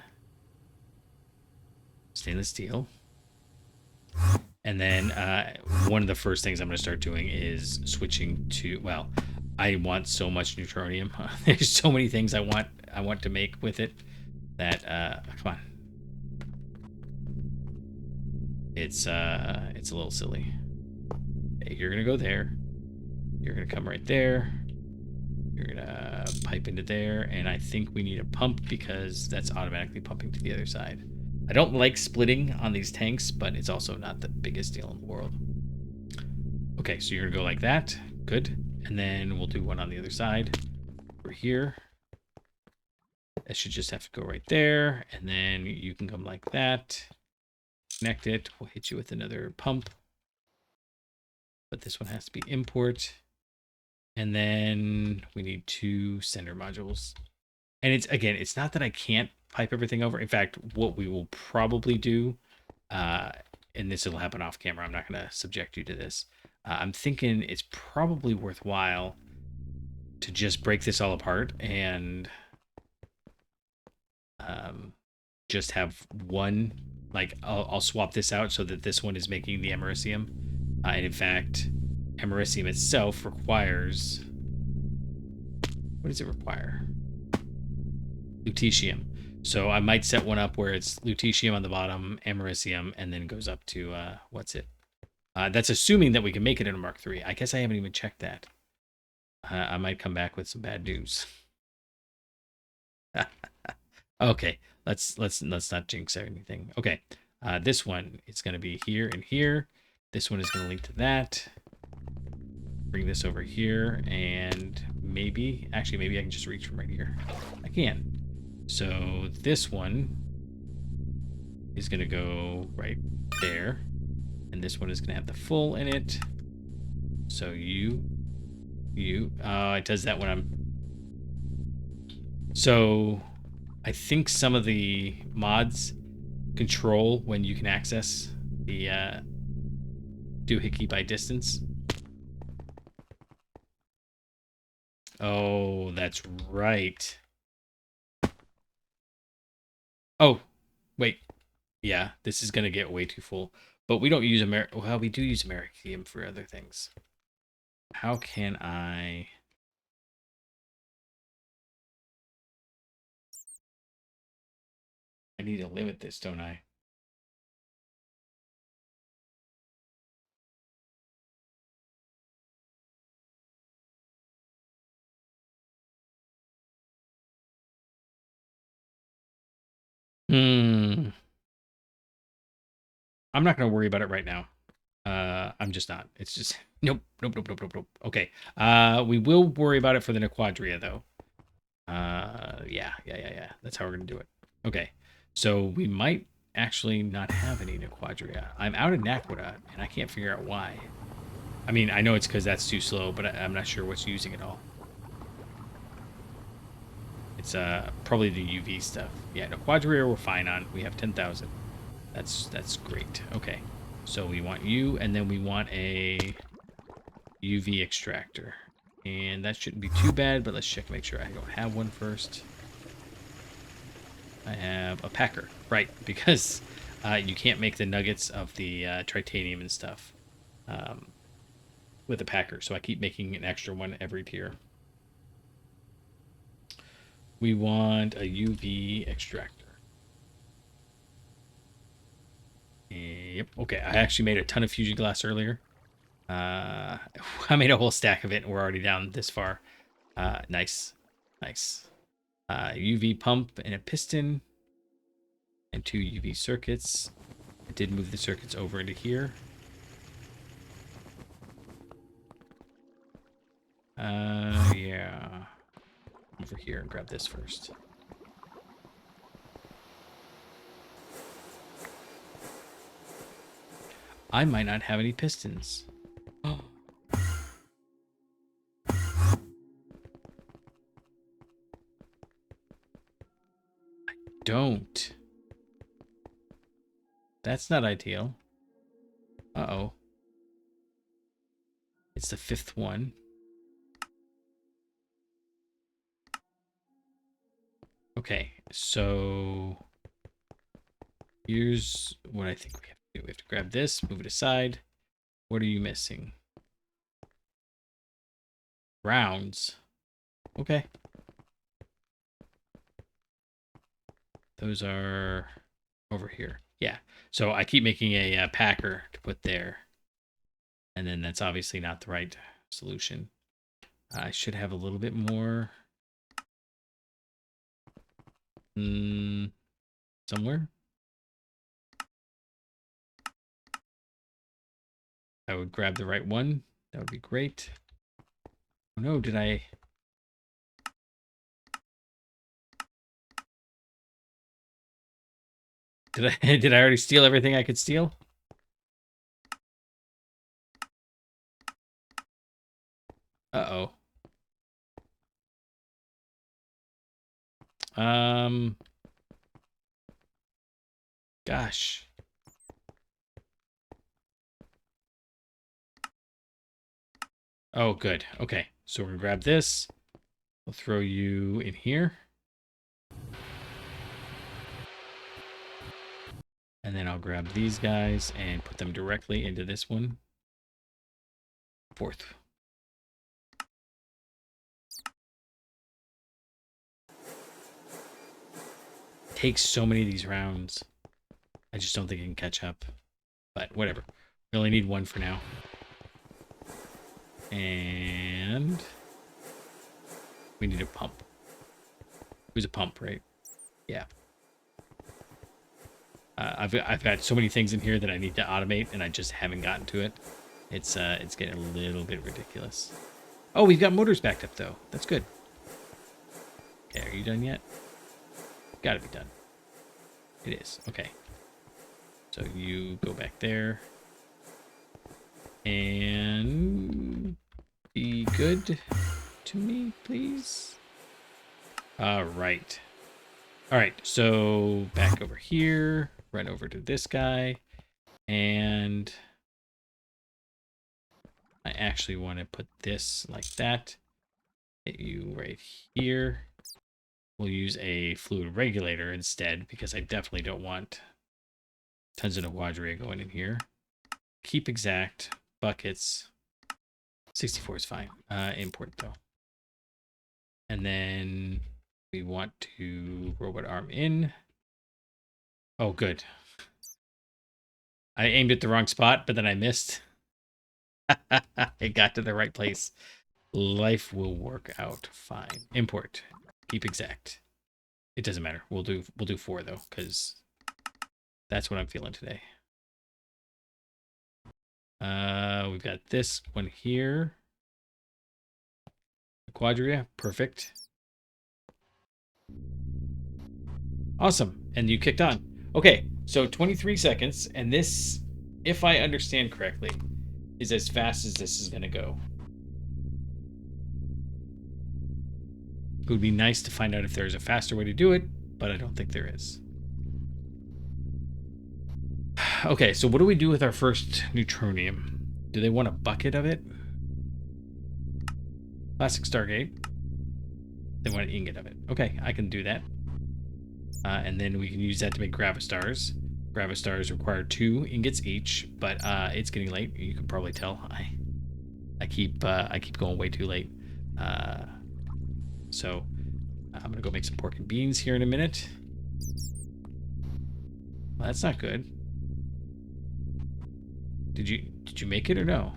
stainless steel. And then one of the first things I'm going to start doing is switching to, well, I want so much Neutronium. There's so many things I want to make with it that come on. It's a little silly. Okay, you're going to go there. You're going to come right there. You're going to pipe into there, and I think we need a pump because that's automatically pumping to the other side. I don't like splitting on these tanks, but it's also not the biggest deal in the world. Okay, so you're going to go like that. Good. And then we'll do one on the other side. Over here. That should just have to go right there. And then you can come like that. Connect it. We'll hit you with another pump. But this one has to be import. And then we need 2 sender modules. And it's not that I can't pipe everything over. In fact, what we will probably do, and this will happen off camera, I'm not going to subject you to this. I'm thinking it's probably worthwhile to just break this all apart and just have one, like I'll swap this out so that this one is making the americium. And in fact, americium itself requires, what does it require? Lutetium. So I might set one up where it's lutetium on the bottom, americium, and then goes up to, what's it? That's assuming that we can make it in a Mark III. I guess I haven't even checked that. I might come back with some bad news. Okay, let's not jinx anything. Okay, this one is going to be here and here. This one is going to link to that. Bring this over here, and maybe I can just reach from right here. I can. So this one is going to go right there. And this one is going to have the full in it. So it does that when I'm... So I think some of the mods control when you can access the doohickey by distance. Oh, that's right. Oh, wait. Yeah, this is going to get way too full. But we don't use well, we do use americium for other things. How can I... I need to limit this, don't I? I'm not going to worry about it right now. I'm just not. It's just nope. Okay. We will worry about it for the Nequadria though. Yeah. That's how we're gonna do it. Okay. So we might actually not have any Nequadria. I'm out of Naquita and I can't figure out why. I mean, I know it's because that's too slow, but I'm not sure what's using it all. It's probably the UV stuff. Yeah, no, Quadria we're fine on. We have 10,000. That's great. Okay, so we want you, and then we want a UV extractor. And that shouldn't be too bad, but let's check and make sure I don't have one first. I have a packer, right, because you can't make the nuggets of the tritanium and stuff with a packer, so I keep making an extra one every tier. We want a UV extractor. Yep, okay, I actually made a ton of fusion glass earlier. I made a whole stack of it, and we're already down this far. Nice. UV pump and a piston. And 2 UV circuits. I did move the circuits over into here. Yeah. Over here and grab this first. I might not have any pistons. Oh. I don't. That's not ideal. Uh-oh. It's the 5th one. Okay, so here's what I think we have to do. We have to grab this, move it aside. What are you missing? Rounds. Okay. Those are over here. Yeah. So I keep making a packer to put there. And then that's obviously not the right solution. I should have a little bit more somewhere. I would grab the right one. That would be great. Oh no, did I... Did I already steal everything I could steal? Uh-oh. Gosh. Oh, good. Okay, so we're gonna grab this. We'll throw you in here. And then I'll grab these guys and put them directly into this one. 4th. Takes so many of these rounds. I just don't think I can catch up. But whatever. We only need one for now. And we need a pump. Who's a pump, right? Yeah. I've got so many things in here that I need to automate, and I just haven't gotten to it. It's getting a little bit ridiculous. Oh, we've got motors backed up though. That's good. Okay, are you done yet? Gotta be done. It is. Okay. So you go back there. And be good to me, please. All right. All right, so back over here, run over to this guy, and I actually want to put this like that. Hit you right here. We'll use a fluid regulator instead because I definitely don't want tons of quadria going in here. Keep exact buckets. 64 is fine. Import though. And then we want to robot arm in. Oh, good. I aimed at the wrong spot, but then I missed. It got to the right place. Life will work out fine. Import. Keep exact. It doesn't matter. We'll do 4 though, because that's what I'm feeling today. We've got this one here. Quadria, perfect. Awesome, and you kicked on. Okay, so 23 seconds, and this, if I understand correctly, is as fast as this is gonna go. It would be nice to find out if there's a faster way to do it, but I don't think there is. Okay, so what do we do with our first Neutronium? Do they want a bucket of it? Plastic Stargate. They want an ingot of it. Okay, I can do that. And then we can use that to make Gravistars. Gravistars require 2 ingots each, but it's getting late. You can probably tell. I keep going way too late. So I'm gonna go make some pork and beans here in a minute. Well, that's not good. Did you make it or no?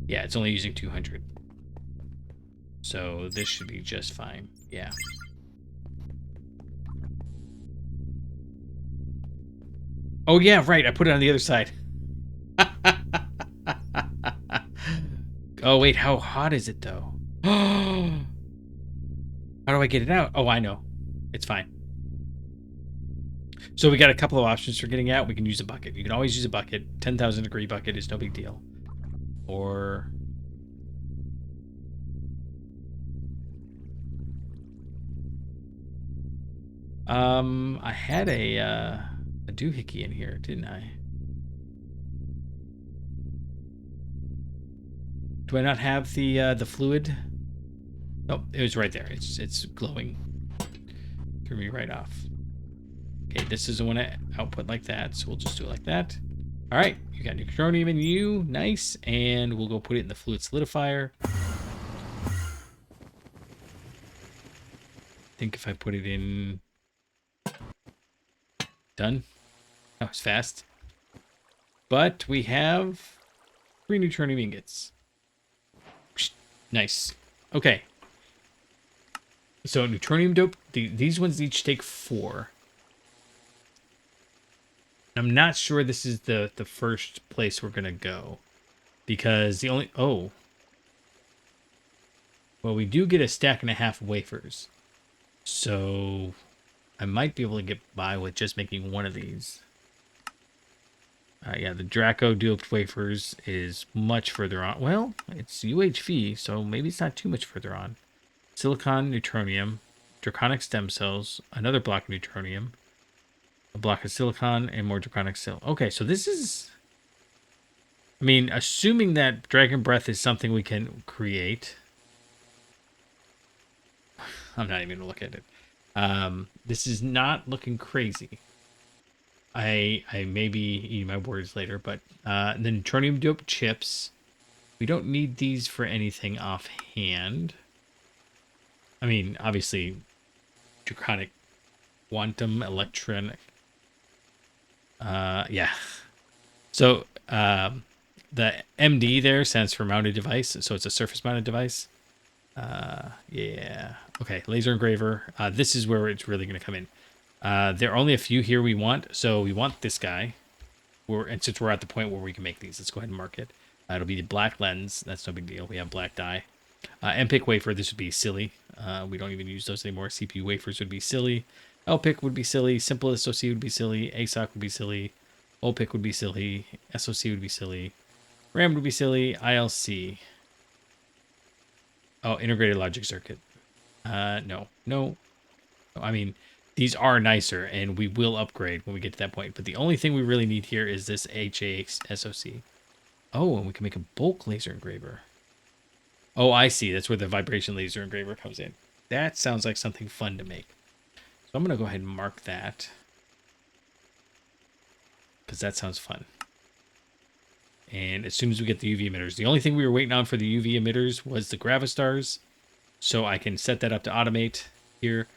Yeah, it's only using 200. So this should be just fine. Yeah. Oh yeah, right. I put it on the other side. Oh wait, how hot is it though? How do I get it out? Oh, I know. It's fine. So we got a couple of options for getting out. We can use a bucket. You can always use a bucket. 10,000 degree bucket is no big deal. Or I had a doohickey in here, didn't I? Do I not have the fluid? Oh, it was right there. It's glowing. Threw me right off. Okay, this doesn't want to output like that, so we'll just do it like that. All right, you got Neutronium in you, nice, and we'll go put it in the fluid solidifier. I think if I put it in, done. That was fast. But we have 3 Neutronium ingots. Nice. Okay. So Neutronium dope, these ones each take 4. I'm not sure this is the first place we're gonna go, because the only well, we do get a stack and a half of wafers, so I might be able to get by with just making one of these. Yeah, the Draco doped wafers is much further on. Well, it's UHV, so maybe it's not too much further on. Silicon Neutronium, Draconic stem cells, another block of Neutronium, a block of silicon, and more Draconic cell. Okay, so this is... I mean, assuming that Dragon Breath is something we can create... I'm not even going to look at it. This is not looking crazy. I may be eating my words later, but the Neutronium doped chips, we don't need these for anything offhand. I mean, obviously, Draconic Quantum Electronic. Yeah. So the MD there stands for mounted device, so it's a surface mounted device. Yeah. Okay, laser engraver. This is where it's really going to come in. There are only a few here we want, so we want this guy. And since we're at the point where we can make these, let's go ahead and mark it. It'll be the black lens. That's no big deal. We have black dye. MPIC wafer, this would be silly. We don't even use those anymore. CPU wafers would be silly. LPIC would be silly. Simple SoC would be silly. ASOC would be silly. OPIC would be silly. SoC would be silly. RAM would be silly. ILC. Oh, integrated logic circuit. No. I mean, these are nicer, and we will upgrade when we get to that point. But the only thing we really need here is this HA SoC. Oh, and we can make a bulk laser engraver. Oh, I see. That's where the vibration laser engraver comes in. That sounds like something fun to make. So I'm going to go ahead and mark that, because that sounds fun. And as soon as we get the UV emitters, the only thing we were waiting on for the UV emitters was the Gravistars. So I can set that up to automate here.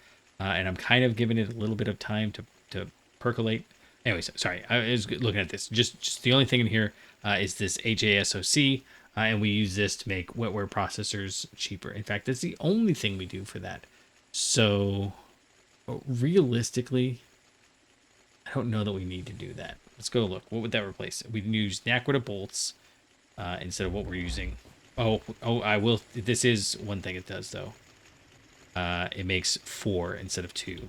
And I'm kind of giving it a little bit of time to percolate. Anyways, sorry, I was looking at this. Just the only thing in here is this HASOC, and we use this to make wetware processors cheaper. In fact, that's the only thing we do for that. So realistically, I don't know that we need to do that. Let's go look. What would that replace? We can use Naquita bolts instead of what we're using. Oh, I will. This is one thing it does, though. It makes 4 instead of 2,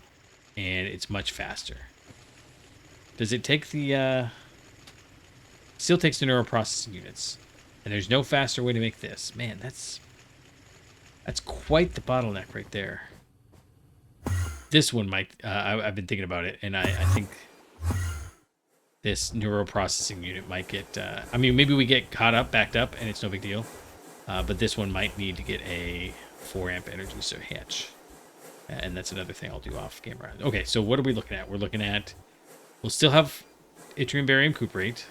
and it's much faster. Does it take the... Still takes the neural processing units, and there's no faster way to make this. Man, that's That's quite the bottleneck right there. This one might, I've been thinking about it, and I think this neural processing unit might get, I mean, maybe we get caught up, backed up, and it's no big deal. But this one might need to get a 4 amp energy switch. And that's another thing I'll do off camera. Okay, so what are we looking at? We're looking at, we'll still have yttrium barium cuprate.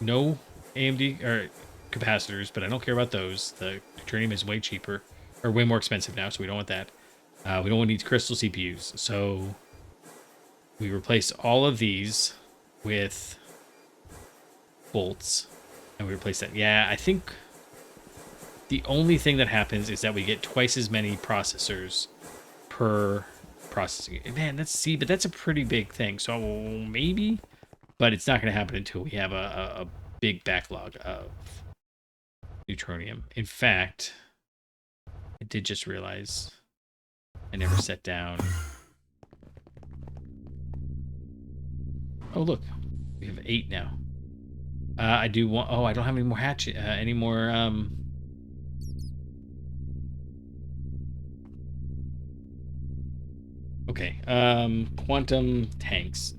No AMD or capacitors, but I don't care about those. The Neutronium is way cheaper, or way more expensive now, so we don't want that. We don't want these crystal CPUs. So we replace all of these with bolts, and we replace that. Yeah, I think the only thing that happens is that we get twice as many processors per processing. Man, but that's a pretty big thing. So maybe, but it's not going to happen until we have a big backlog of Neutronium. In fact, I did just realize I never set down. Oh, look, we have 8 now. I do want. Oh, I don't have any more hatchet. Any more. Okay. Quantum tanks.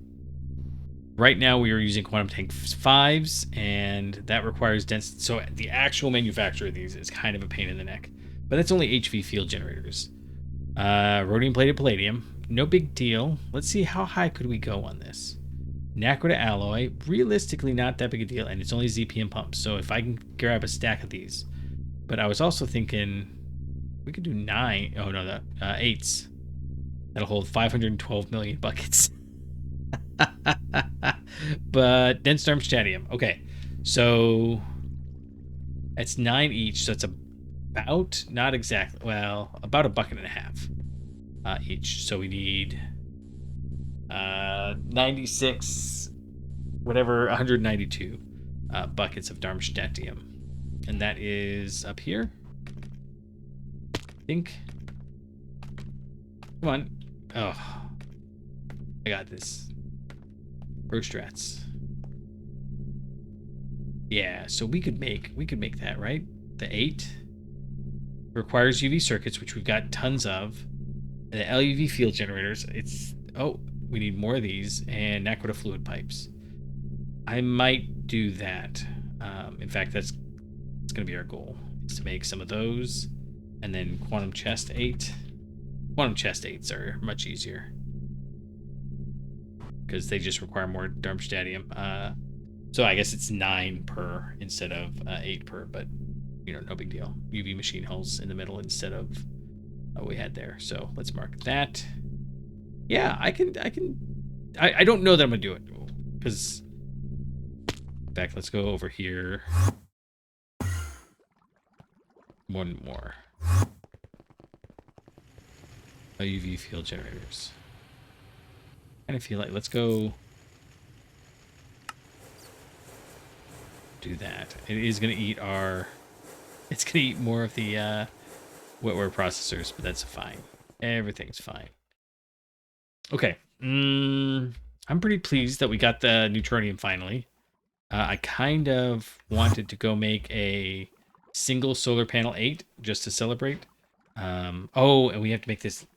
Right now we are using quantum tank 5s, and that requires dense. So the actual manufacture of these is kind of a pain in the neck. But that's only HV field generators. Rhodium plated palladium. No big deal. Let's see, how high could we go on this? Nacrita alloy. Realistically, not that big a deal, and it's only ZPM pumps. So if I can grab a stack of these. But I was also thinking we could do 9. Oh, no, that 8s. That'll hold 512 million buckets. But dense darmstadtium. Okay, so that's 9 each. So it's about, not exactly, well, about a bucket and a half each. So we need 96, whatever, 192 buckets of darmstadtium, and that is up here, I think. Come on. Oh, I got this. Rostrats. Yeah, so we could make that, right? The 8 requires UV circuits, which we've got tons of. The LUV field generators. We need more of these, and Nacrita fluid pipes. I might do that. In fact, it's going to be our goal, is to make some of those, and then quantum chest 8. Quantum chest 8s are much easier because they just require more darmstadtium. So I guess it's 9 per instead of 8 per, but no big deal. UV machine hulls in the middle instead of what we had there. So let's mark that. Yeah, I don't know that I'm gonna do it because, in fact, let's go over here. One more. UV field generators. I kind of feel like let's go do that. It is going to eat it's going to eat more of the wetware processors, but that's fine. Everything's fine. Okay. I'm pretty pleased that we got the Neutronium finally. I kind of wanted to go make a single solar panel 8 just to celebrate. Oh, and we have to make this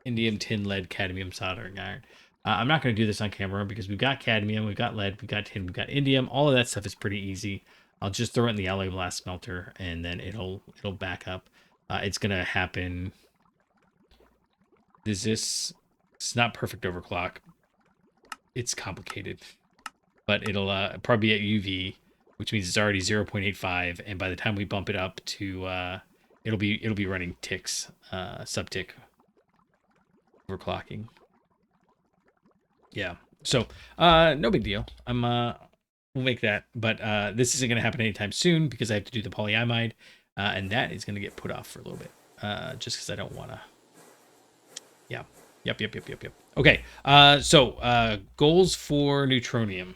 indium tin lead cadmium soldering iron. I'm not going to do this on camera because we've got cadmium, we've got lead, we've got tin, we've got indium. All of that stuff is pretty easy. I'll just throw it in the alloy blast smelter, and then it'll back up. It's going to happen. It's not perfect overclock. It's complicated, but it'll probably be at UV, which means it's already 0.85, and by the time we bump it up to it'll be running ticks, subtick overclocking. Yeah, so no big deal. We'll make that, but this isn't going to happen anytime soon because I have to do the polyamide, and that is going to get put off for a little bit, just because I don't want to. Yeah. Yep. Okay. So goals for Neutronium.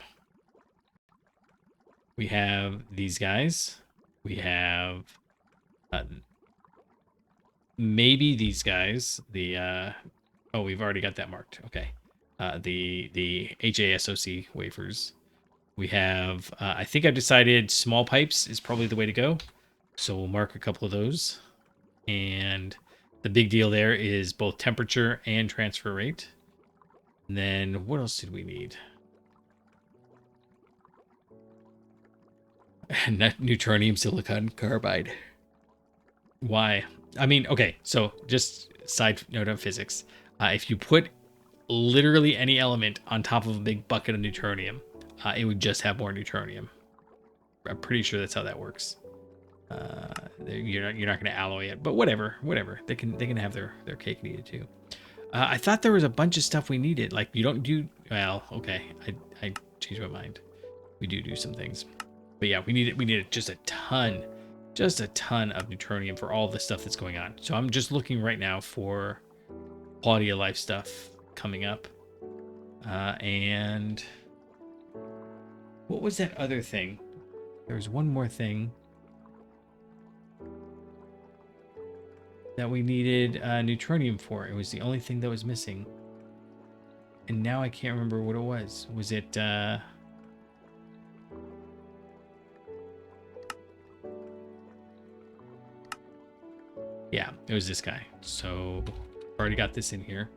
We have these guys. We have maybe these guys. The we've already got that marked. Okay. The HASOC wafers. We have, I think I've decided small pipes is probably the way to go. So we'll mark a couple of those. And the big deal there is both temperature and transfer rate. And then what else did we need? Neutronium silicon carbide. Why? I mean, okay, so just side note of physics. If you put literally any element on top of a big bucket of neutronium, it would just have more neutronium. I'm pretty sure that's how that works. You're not going to alloy it, but whatever. They can have their cake and eat it too. I thought there was a bunch of stuff we needed. Like you don't do well. Okay, I changed my mind. We do some things, but yeah, we needed just a ton of neutronium for all the stuff that's going on. So I'm just looking right now for quality of life stuff coming up. And what was that other thing? There was one more thing that we needed neutronium for. It was the only thing that was missing. And now I can't remember what it was. Was it... Yeah, it was this guy. So already got this in here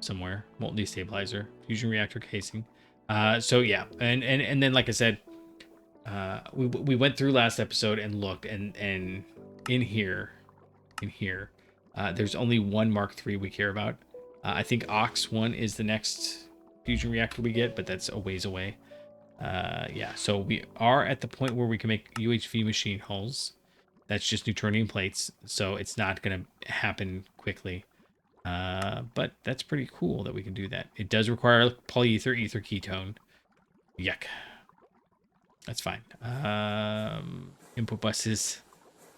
somewhere. Molten destabilizer, fusion reactor casing. So yeah, and then like I said, we went through last episode and looked, and in here, there's only one Mark III we care about. I think Ox 1 is the next fusion reactor we get, but that's a ways away. Yeah, so we are at the point where we can make UHV machine hulls. That's just neutronium plates, so it's not going to happen quickly. But that's pretty cool that we can do that. It does require polyether ether ketone. Yuck. That's fine. Input buses.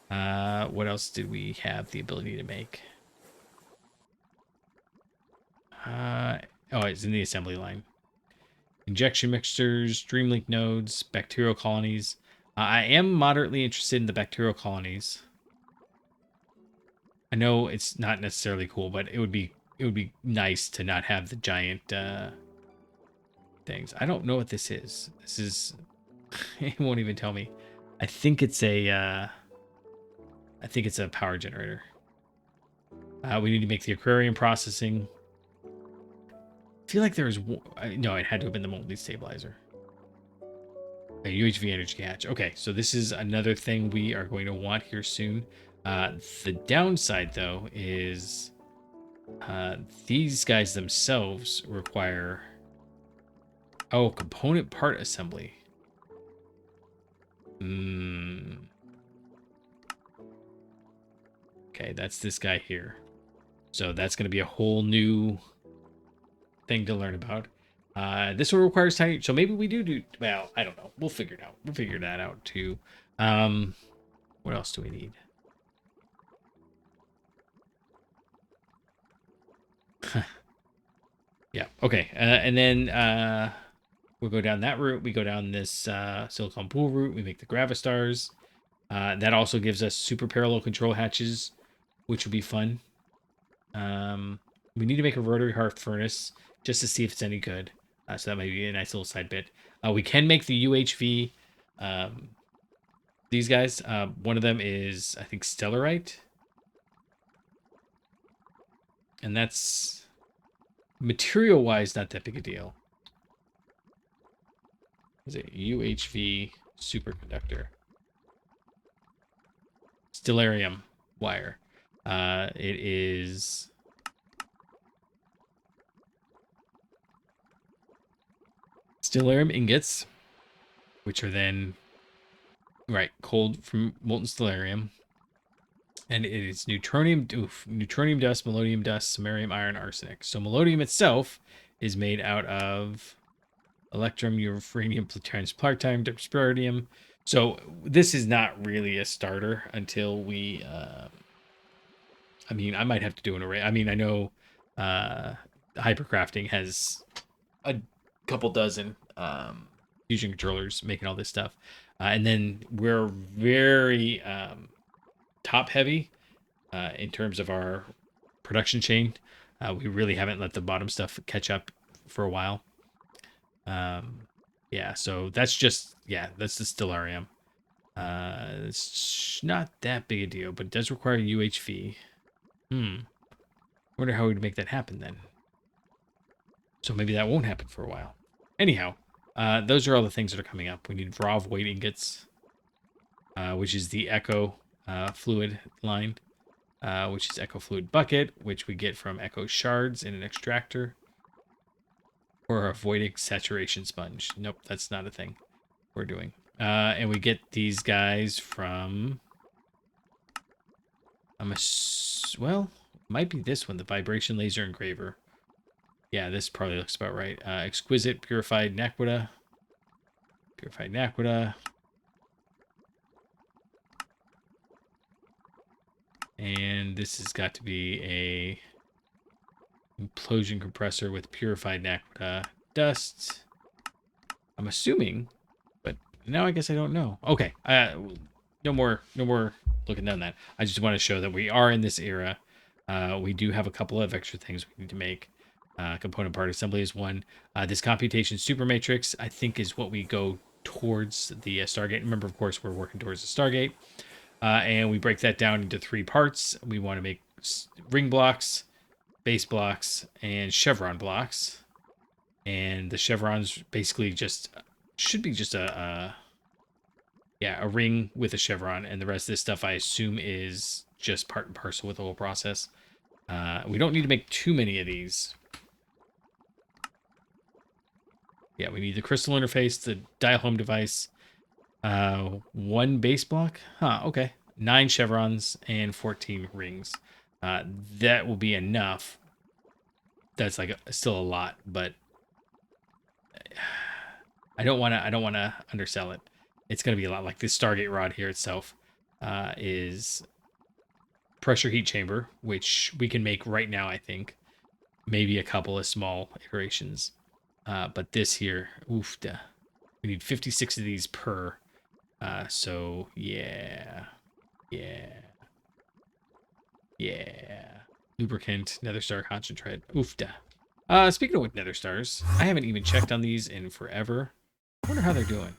What else did we have the ability to make? Oh, it's in the assembly line. Injection mixtures, Dreamlink nodes, bacterial colonies. I am moderately interested in the bacterial colonies. I know it's not necessarily cool, but it would be nice to not have the giant things. I don't know what this is. This is it won't even tell me. I think it's a power generator. We need to make the aquarium processing. I feel like there's no, it had to have been the molten stabilizer. A UHV energy hatch. Okay, so this is another thing we are going to want here soon. The downside, though, is these guys themselves require... Oh, component part assembly. Okay, that's this guy here. So that's going to be a whole new thing to learn about. This will require tiny, so maybe we do well, I don't know. We'll figure it out. We'll figure that out too. What else do we need? Yeah, okay. And then we'll go down that route. We go down this silicon pool route. We make the gravistars. That also gives us super parallel control hatches, which will be fun. We need to make a rotary hearth furnace just to see if it's any good. So that might be a nice little side bit. We can make the UHV. These guys. One of them is, I think, stellarite. And that's, material-wise, not that big a deal. Is it UHV superconductor? Stellarium wire. It is... Stellarium ingots, which are then, right, cold from molten stellarium. And it is neutronium dust, melodium dust, samarium, iron, arsenic. So melodium itself is made out of electrum, uranium, plutonium, dysprosium. So this is not really a starter until we... I mean, I might have to do an array. I mean, I know hypercrafting has a couple dozen fusion controllers making all this stuff. And then we're very top heavy in terms of our production chain. We really haven't let the bottom stuff catch up for a while. Yeah, so that's just, yeah, that's the stellarium. It's not that big a deal, but it does require UHV. Wonder how we'd make that happen then. So maybe that won't happen for a while. Anyhow, those are all the things that are coming up. We need raw void ingots, which is the echo fluid line, which is echo fluid bucket, which we get from echo shards in an extractor, or a voidic saturation sponge. Nope, that's not a thing we're doing. And we get these guys from, well, might be this one, the vibration laser engraver. Yeah, this probably looks about right. Exquisite purified naquita. Purified naquita. And this has got to be a implosion compressor with purified naquita dust. I'm assuming, but now I guess I don't know. Okay, no more looking down that. I just want to show that we are in this era. We do have a couple of extra things we need to make. Component part assembly is one. This computation super matrix, I think, is what we go towards the Stargate. Remember, of course, we're working towards the Stargate. And we break that down into 3 parts. We want to make ring blocks, base blocks, and chevron blocks. And the chevrons basically just should be just a ring with a chevron, and the rest of this stuff I assume is just part and parcel with the whole process. We don't need to make too many of these. Yeah, we need the crystal interface, the dial home device, 1 base block. Okay. 9 chevrons and 14 rings. That will be enough. That's like still a lot, but I don't want to undersell it. It's going to be a lot. Like this Stargate rod here itself is pressure heat chamber, which we can make right now, I think. Maybe a couple of small iterations. But this here, oofda. We need 56 of these per. So, yeah. Lubricant, nether star concentrate. Oofda. Speaking of nether stars, I haven't even checked on these in forever. I wonder how they're doing.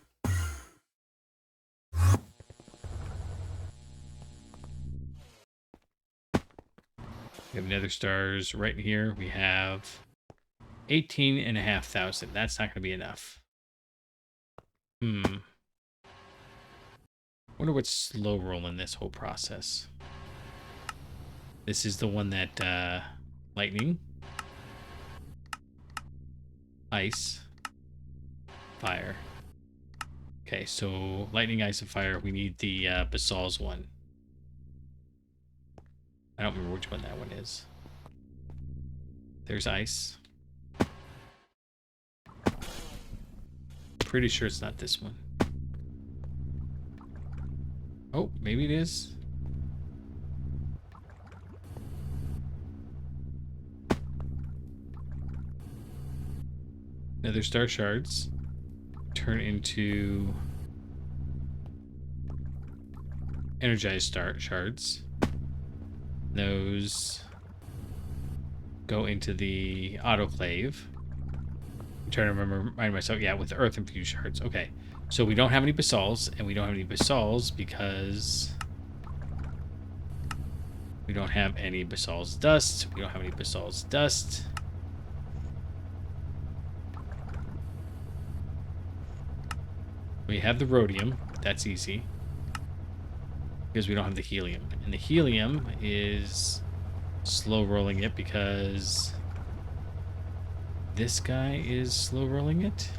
We have nether stars right here. We have 18,500. That's not going to be enough. Wonder what's slow rolling this whole process. This is the one that lightning, ice, fire. Okay, so lightning, ice, and fire. We need the basalts one. I don't remember which one that one is. There's ice. Pretty sure it's not this one. Oh, maybe it is. Nether star shards turn into energized star shards. Those go into the autoclave. I'm trying to remind myself. Yeah, with earth infused shards. Okay. So we don't have any basalts, and we don't have any basalts because we don't have any basalts dust. We don't have any basalts dust. We have the rhodium. That's easy. Because we don't have the helium. And the helium is slow rolling it because this guy is slow rolling it.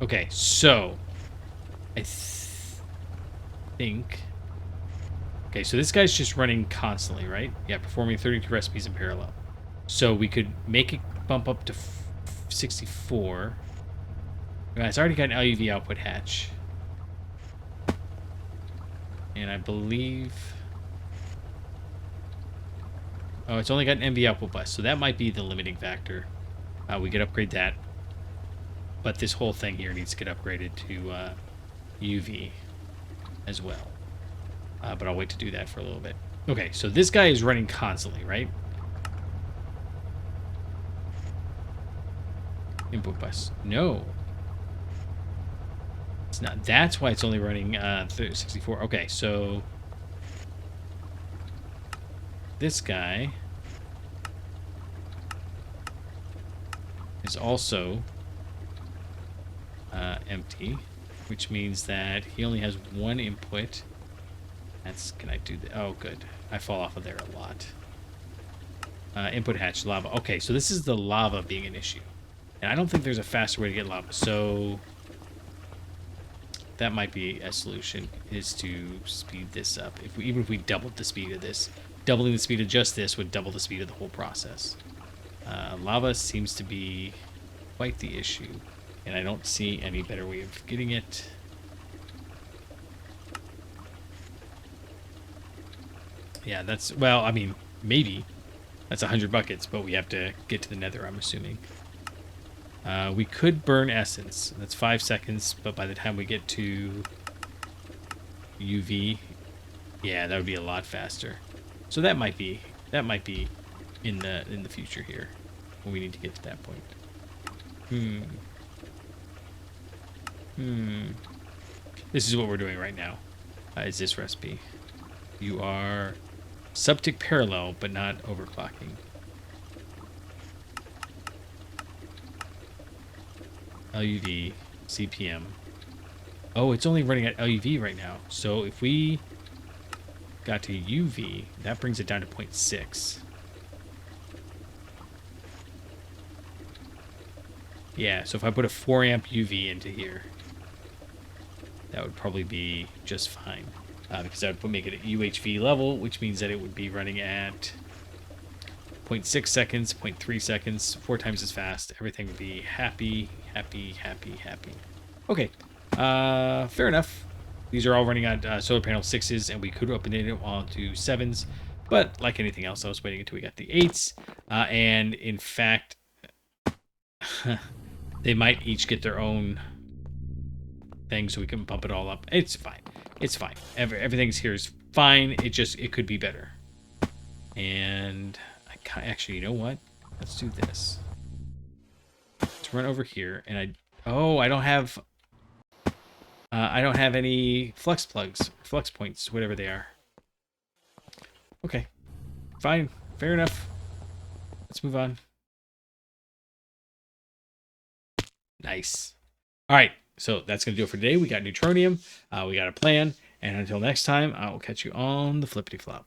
Okay, so I think... Okay, so this guy's just running constantly, right? Yeah, performing 32 recipes in parallel. So we could make it bump up to 64. It's already got an LUV output hatch. And I believe... Oh, it's only got an MV output bus, so that might be the limiting factor. We could upgrade that. But this whole thing here needs to get upgraded to UV as well. But I'll wait to do that for a little bit. Okay, so this guy is running constantly, right? Input bus. No. It's not. That's why it's only running 64. Okay, so this guy is also empty, which means that he only has one input. That's, can I do that? Oh, good. I fall off of there a lot. Input hatch, lava. Okay, so this is the lava being an issue. And I don't think there's a faster way to get lava. So that might be a solution, is to speed this up. Even if we doubled the speed of this, doubling the speed of just this would double the speed of the whole process. Lava seems to be quite the issue, and I don't see any better way of getting it. Yeah, that's, well, I mean, maybe. That's 100 buckets, but we have to get to the nether, I'm assuming. We could burn essence. That's 5 seconds, but by the time we get to UV, yeah, that would be a lot faster. So that might be in the future here when we need to get to that point. This is what we're doing right now. Is this recipe? You are subtick parallel, but not overclocking. LUV, CPM. Oh, it's only running at LUV right now. So if we got to UV, that brings it down to 0.6. Yeah, so if I put a 4 amp UV into here, that would probably be just fine. Because that would make it at UHV level, which means that it would be running at 0.6 seconds, 0.3 seconds, 4 times as fast. Everything would be happy, happy, happy, happy. Okay, fair enough. These are all running on solar panel 6s, and we could open it onto 7s. But like anything else, I was waiting until we got the 8s. And in fact, they might each get their own thing so we can bump it all up. It's fine. It's fine. Everything's here is fine. It could be better. And actually, you know what? Let's do this. Let's run over here, and I don't have any flux plugs, flux points, whatever they are. Okay, fine, fair enough. Let's move on. Nice. All right, so that's gonna do it for today. We got Neutronium, we got a plan, and until next time, I will catch you on the flippity flop.